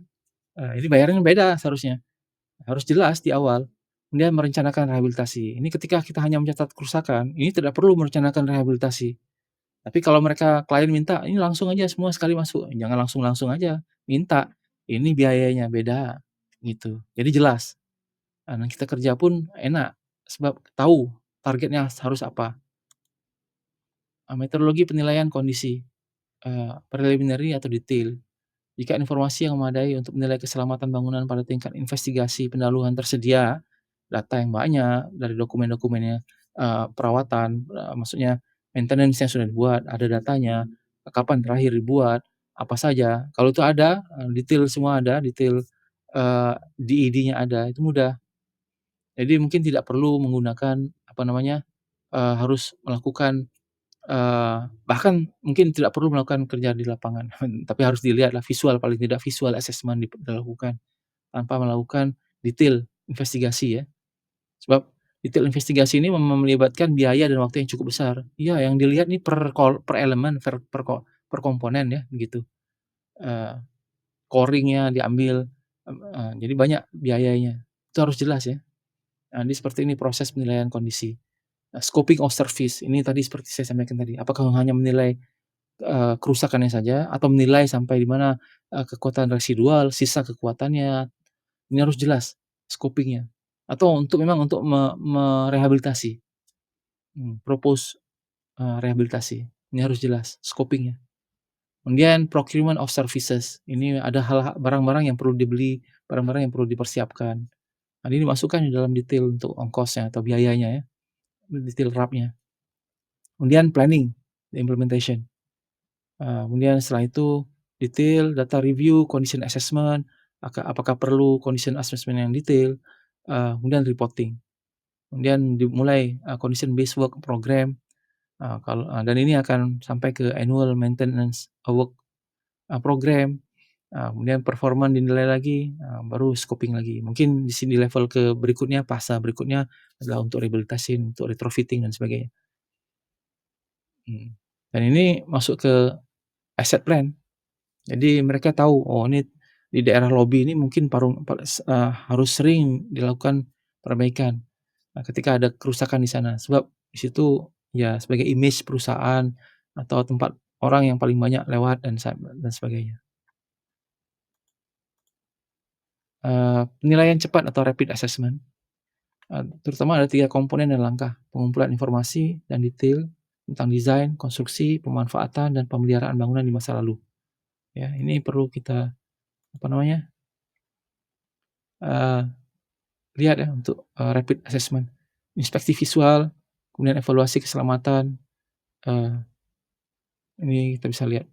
Ini bayarannya beda seharusnya, harus jelas di awal. Kemudian merencanakan rehabilitasi. Ini ketika kita hanya mencatat kerusakan, ini tidak perlu merencanakan rehabilitasi. Tapi kalau klien minta, "Ini langsung aja semua sekali masuk." Jangan langsung-langsung aja, minta, "Ini biayanya beda." Gitu. Jadi jelas. Nah, kita kerja pun enak, sebab tahu targetnya harus apa. Metodologi penilaian kondisi, preliminary atau detail. Jika informasi yang memadai untuk menilai keselamatan bangunan pada tingkat investigasi pendahuluan tersedia, data yang banyak, dari dokumen-dokumennya, perawatan, maksudnya maintenance yang sudah dibuat, ada datanya, kapan terakhir dibuat, apa saja. Kalau itu ada, detail semua ada, detail, DED-nya ada, itu mudah. Jadi mungkin tidak perlu menggunakan, apa namanya, harus melakukan, bahkan mungkin tidak perlu melakukan kerja di lapangan, tapi harus dilihatlah visual, paling tidak visual assessment dilakukan, tanpa melakukan detail investigasi ya. Sebab detail investigasi ini melibatkan biaya dan waktu yang cukup besar. Iya, yang dilihat nih per elemen, per komponen ya, begitu. Eee, Coring-nya diambil, jadi banyak biayanya. Itu harus jelas ya. Nah, ini seperti ini proses penilaian kondisi. Scoping of service, ini tadi seperti saya sampaikan tadi, apakah hanya menilai, kerusakannya saja atau menilai sampai di mana, kekuatan residual, sisa kekuatannya, ini harus jelas scoping-nya. Atau memang untuk merehabilitasi, propose, rehabilitasi, ini harus jelas scoping-nya. Kemudian procurement of services, ini ada barang-barang yang perlu dibeli, barang-barang yang perlu dipersiapkan. Nah, ini dimasukkan di dalam detail untuk ongkosnya atau biayanya ya, detail RAP-nya. Kemudian planning, the implementation. Kemudian setelah itu detail, data review, condition assessment, apakah perlu condition assessment yang detail, kemudian reporting. Kemudian dimulai, condition based work program, dan ini akan sampai ke annual maintenance work, program, kemudian performa dinilai lagi, baru scoping lagi. Mungkin di sini level berikutnya, fase berikutnya adalah untuk rehabilitasi, untuk retrofitting dan sebagainya. Dan ini masuk ke asset plan. Jadi mereka tahu, oh ini di daerah lobi ini mungkin harus sering dilakukan perbaikan, ketika ada kerusakan di sana. Sebab di situ ya sebagai image perusahaan atau tempat orang yang paling banyak lewat dan sebagainya. Penilaian cepat atau rapid assessment, terutama ada 3 komponen dan langkah, pengumpulan informasi dan detail tentang desain, konstruksi, pemanfaatan, dan pemeliharaan bangunan di masa lalu. Ya, ini perlu kita, apa namanya, eee, lihat ya untuk, rapid assessment. Inspeksi visual, kemudian evaluasi keselamatan, eee, ini kita bisa lihat.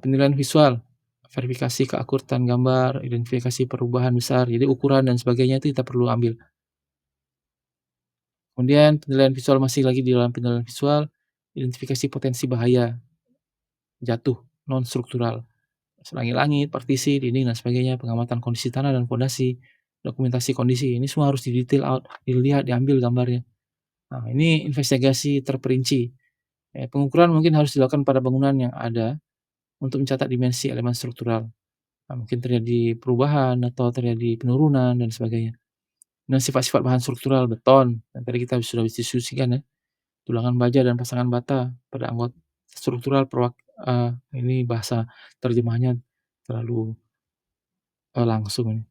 Penilaian visual, verifikasi keakuratan gambar, identifikasi perubahan besar, jadi ukuran dan sebagainya itu kita perlu ambil. Kemudian penilaian visual, masih lagi di dalam penilaian visual, identifikasi potensi bahaya jatuh non struktural, langit-langit, partisi, dinding, dan sebagainya, pengamatan kondisi tanah dan fondasi, dokumentasi kondisi, ini semua harus di-detail out, dilihat, diambil gambarnya. Nah, ini investigasi terperinci. Pengukuran mungkin harus dilakukan pada bangunan yang ada untuk mencatat dimensi elemen struktural. Nah, mungkin terjadi perubahan atau terjadi penurunan dan sebagainya. Dan sifat-sifat bahan struktural, beton, yang tadi kita sudah diskusikan ya, tulangan baja dan pasangan bata pada anggota struktural, ini bahasa terjemahnya terlalu, langsung ini.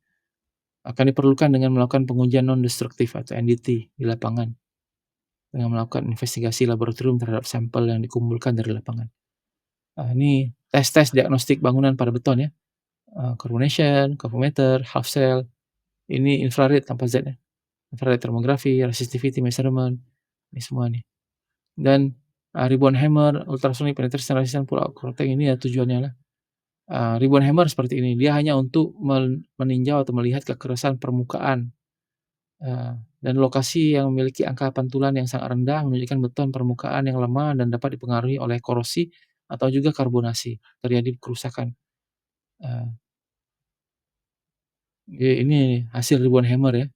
Akan diperlukan dengan melakukan pengujian non-destruktif atau NDT di lapangan, dengan melakukan investigasi laboratorium terhadap sampel yang dikumpulkan dari lapangan. Ini tes-tes diagnostik bangunan pada beton ya, carbonation, calorimeter, half cell, ini infrared tanpa Z ya, infrared thermography, resistivity measurement, ini semua nih. Dan, ribbon hammer, ultrasonic penetration resistance pull out crotting, ini ya tujuannya lah. Ribbon hammer seperti ini, dia hanya untuk meninjau atau melihat kekerasan permukaan, dan lokasi yang memiliki angka pantulan yang sangat rendah, menunjukkan beton permukaan yang lemah dan dapat dipengaruhi oleh korosi atau juga karbonasi, terjadi kerusakan. Eee, ini hasil ribbon hammer ya,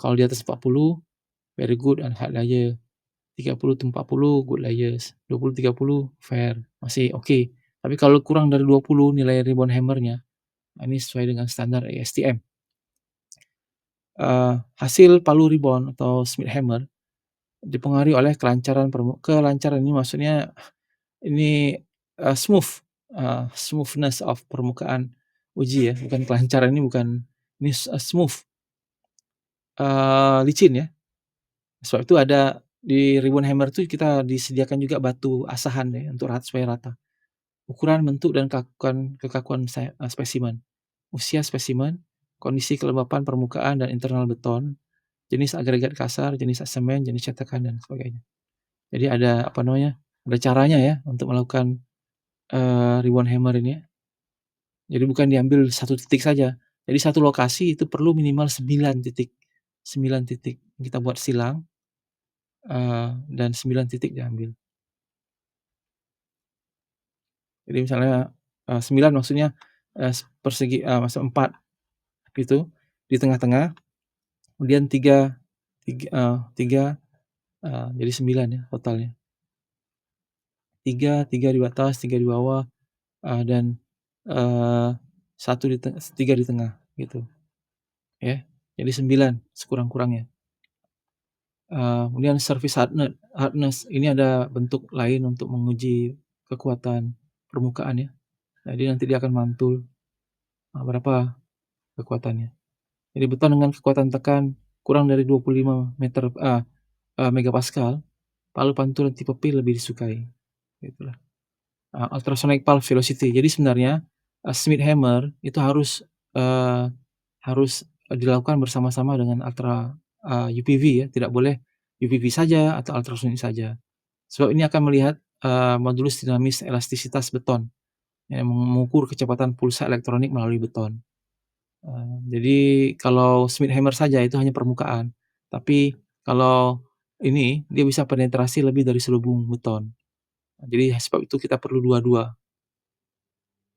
kalau di atas 40 very good and hard layer, 30 to 40 good layers, 20-30 fair, masih oke. Tapi kalau kurang dari 20 nilai ribbon hammer-nya, nah ini sesuai dengan standar ASTM. Hasil palu ribbon atau Smith hammer dipengaruhi oleh kelancaran ini maksudnya ini, smooth, smoothness of permukaan uji ya, bukan kelancaran, ini bukan, ini smooth, licin ya. Sebab itu ada di ribbon hammer itu kita disediakan juga batu asahan ya untuk supaya rata. Ukuran, bentuk, dan kekakuan spesimen, usia spesimen, kondisi kelembapan permukaan dan internal beton, jenis agregat kasar, jenis semen, jenis cetakan, dan sebagainya. Jadi ada, apa namanya, ada caranya ya untuk melakukan, ribbon hammer ini ya. Jadi bukan diambil satu titik saja. Jadi satu lokasi itu perlu minimal 9 titik, 9 titik. Kita buat silang, dan 9 titik diambil. Jadi misalnya, 9 maksudnya, persegi maksud 4 gitu, di tengah-tengah, kemudian 3, jadi 9 ya totalnya. 3 di atas, 3 di bawah, dan, eee, 1 di 3 di tengah gitu ya. Jadi 9 sekurang-kurangnya. Kemudian service hardness ini ada bentuk lain untuk menguji kekuatan permukaan ya. Jadi nanti dia akan mantul, berapa kekuatannya. Jadi beton dengan kekuatan tekan kurang dari 25 meter megapascal, palu pantulan tipe P lebih disukai, gitulah. Ultrasonic pulse velocity. Jadi sebenarnya, Schmidt hammer itu eee, harus dilakukan bersama-sama dengan UPV ya, tidak boleh UPV saja atau ultrasonic saja. Sebab ini akan melihat, modulus dinamis elastisitas beton, yang mengukur kecepatan pulsa elektronik melalui beton. Jadi kalau Schmidt hammer saja itu hanya permukaan, tapi kalau ini dia bisa penetrasi lebih dari selubung beton. Jadi sebab itu kita perlu dua-dua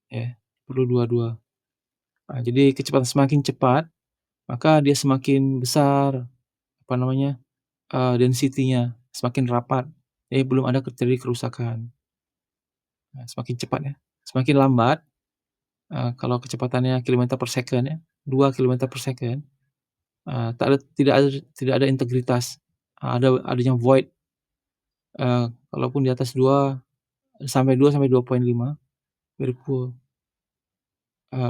ya, perlu dua-dua. Jadi kecepatan semakin cepat, maka dia semakin besar, apa namanya, density-nya, semakin rapat, jadi belum ada terjadi kerusakan. Semakin cepat ya. Semakin lambat, kalau kecepatannya kilometer per second ya, 2 kilometer per second, tak ada tidak ada integritas, adanya void, kalaupun di atas 2 sampai 2,5 very poor,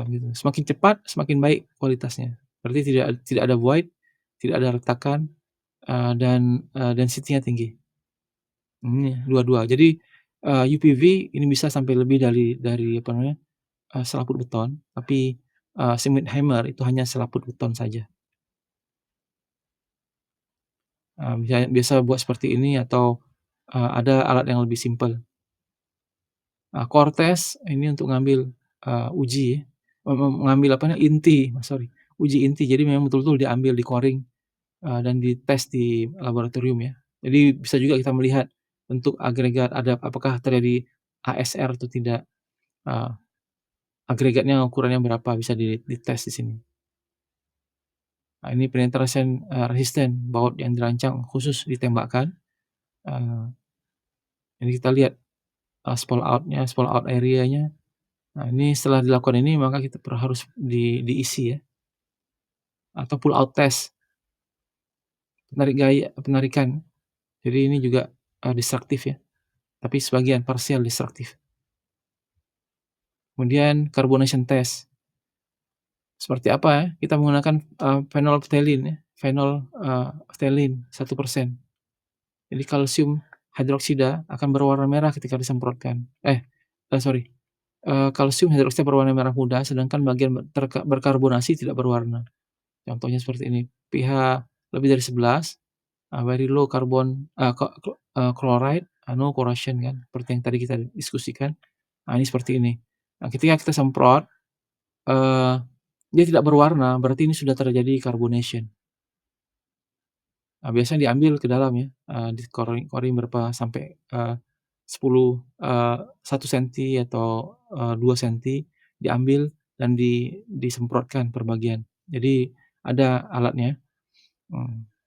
gitu. Semakin cepat, semakin baik kualitasnya. Berarti tidak ada void, tidak ada retakan, dan, density-nya tinggi. Dua-dua. Jadi, UPV ini bisa sampai lebih dari apa namanya, selaput beton, tapi, Schmidt hammer itu hanya selaput beton saja. Biasa buat seperti ini atau, ada alat yang lebih simpel. Core test ini untuk ngambil, uji ya, mengambil apa namanya, inti, sorry, uji inti. Jadi memang betul-betul diambil, di-coring, dan dites di laboratorium ya. Jadi bisa juga kita melihat bentuk agregat apakah terjadi ASR atau tidak, eee, agregatnya ukurannya berapa bisa dites di sini. Ini penetration, resisten baut yang dirancang khusus ditembakkan, eee, jadi kita lihat, spall out area-nya. Nah, ini setelah dilakukan ini maka kita harus diisi ya, atau pull out test, penarikan. Jadi ini juga, destruktif ya, tapi sebagian parsial destruktif. Kemudian carbonation test. Seperti apa ya, kita menggunakan, phenolphthalein ya, phthalein 1%. Jadi kalsium hidroksida akan berwarna merah ketika disemprotkan. Sorry, kalsium hidroksida berwarna merah muda, sedangkan bagian berkarbonasi tidak berwarna. Contohnya seperti ini, pH lebih dari 11, very low carbon chloride, no corrosion kan, seperti yang tadi kita diskusikan. Ini seperti ini. Nah, ketika kita semprot, eee, dia tidak berwarna, berarti ini sudah terjadi carbonation. Biasanya diambil ke dalam ya, di-coring berapa sampai, 10, 1 senti atau, 2 senti, diambil dan disemprotkan per bagian. Jadi ada alatnya,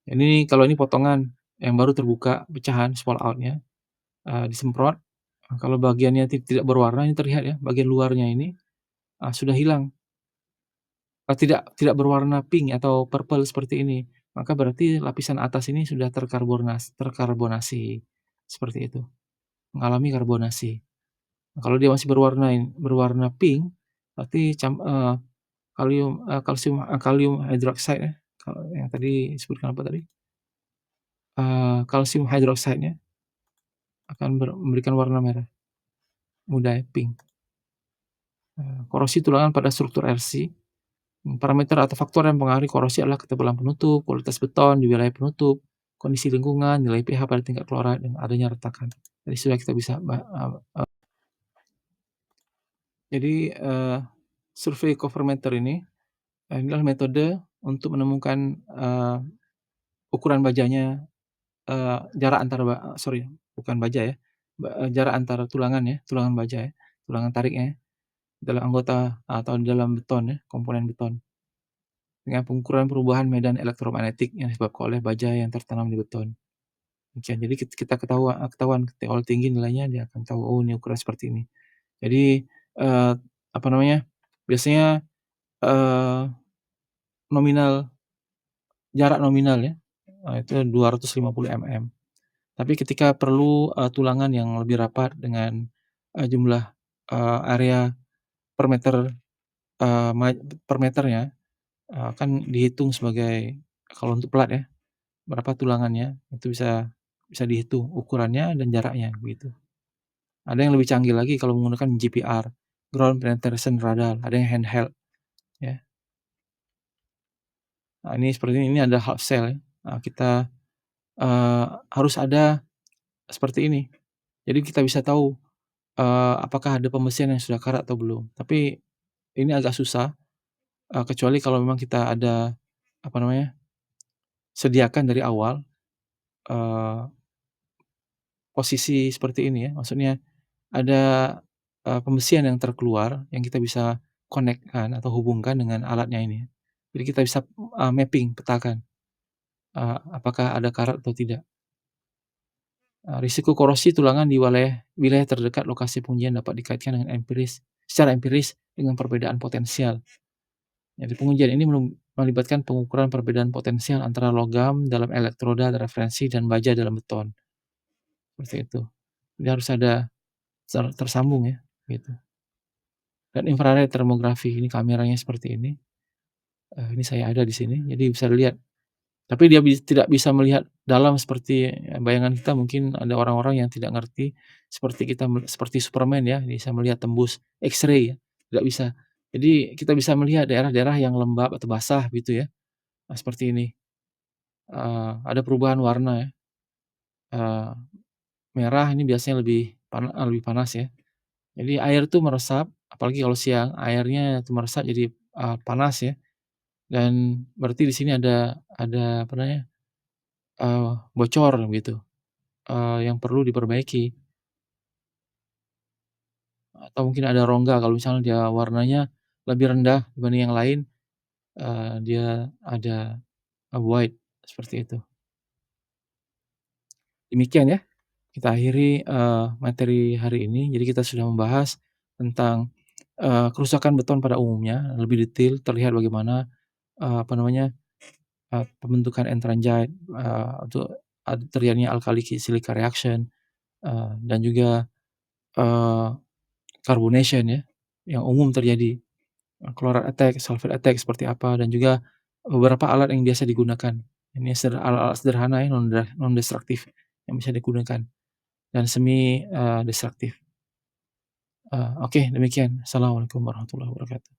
ini kalau ini potongan yang baru terbuka, pecahan spall out-nya, disemprot, kalau bagiannya tidak berwarna ini terlihat ya, bagian luarnya ini, sudah hilang, tidak berwarna pink atau purple seperti ini, maka berarti lapisan atas ini sudah terkarbonasi, seperti itu, mengalami karbonasi. Kalau dia masih berwarna pink, berarti kalium hidroksida ya, kalau yang tadi disebutkan apa tadi? Kalsium hidroksida-nya akan memberikan warna merah muda ya, pink. Korosi tulangan pada struktur RC, Parameter atau faktor yang mempengaruhi korosi adalah ketebalan penutup, kualitas beton di wilayah penutup, kondisi lingkungan, nilai pH pada tingkat klorat, dan adanya retakan. Dari sudah kita bisa jadi, survei cover meter ini, inilah metode untuk menemukan, ukuran bajanya, jarak antara sorry, bukan baja ya, jarak antara tulangan ya, tulangan baja ya, tulangan tariknya ya, dalam anggota atau dalam beton ya, komponen beton. Dengan pengukuran perubahan medan elektromagnetik yang disebabkan oleh baja yang tertanam di beton. Demikian, jadi kita ketahuan kalau tinggi nilainya dia akan tahu, oh ini ukuran seperti ini. Jadi, apa namanya, biasanya, eee, nominal jarak nominal ya, itu 250 mm. Tapi ketika perlu, tulangan yang lebih rapat dengan, jumlah, area per meter, eee, ma per meternya, kan dihitung sebagai kalau untuk plat ya, berapa tulangannya, itu bisa bisa dihitung ukurannya dan jaraknya, begitu. Ada yang lebih canggih lagi kalau menggunakan GPR, Ground Penetration Radar, ada yang handheld ya. Nah, ini seperti ini ada half cell ya. Nah, kita, harus ada seperti ini. Jadi kita bisa tahu, apakah ada pembesian yang sudah karat atau belum. Tapi ini agak susah, kecuali kalau memang kita ada, apa namanya, sediakan dari awal, eee, posisi seperti ini ya. Maksudnya ada, pembesian yang terkeluar yang kita bisa connect-kan atau hubungkan dengan alatnya ini. Jadi kita bisa, mapping, petakan, apakah ada karat atau tidak. Risiko korosi tulangan di wilayah wilayah terdekat lokasi pengujian dapat dikaitkan dengan secara empiris dengan perbedaan potensial. Jadi pengujian ini melibatkan pengukuran perbedaan potensial antara logam dalam elektroda referensi dan baja dalam beton, seperti itu. Jadi harus ada tersambung ya, gitu. Dan infrared termografi, ini kameranya seperti ini saya ada di sini, jadi bisa lihat. Tapi dia tidak bisa melihat dalam seperti, bayangan kita mungkin ada orang-orang yang tidak ngerti seperti kita seperti Superman ya, bisa melihat tembus X-ray ya, tidak bisa. Jadi kita bisa melihat daerah-daerah yang lembab atau basah gitu ya, nah seperti ini, ada perubahan warna ya, eee, merah ini biasanya lebih panas ya. Jadi air tuh meresap, apalagi kalau siang, airnya itu meresap jadi, panas ya, dan berarti di sini ada apa namanya, bocor gitu. Yang perlu diperbaiki, atau mungkin ada rongga kalau misalnya dia warnanya lebih rendah dibanding yang lain, dia ada, white, seperti itu. Demikian ya, kita akhiri, materi hari ini. Jadi kita sudah membahas tentang, kerusakan beton pada umumnya, lebih detail terlihat bagaimana, apa namanya, pembentukan entranjite, untuk terjadinya alkali silica reaction, dan juga, eee, carbonation ya, yang umum terjadi. Chloride attack, sulfate attack seperti apa, dan juga beberapa alat yang biasa digunakan. Ini alat-alat sederhana ya, non-destruktif yang bisa digunakan dan semi, destruktif. Oke demikian. Assalamualaikum warahmatullahi wabarakatuh.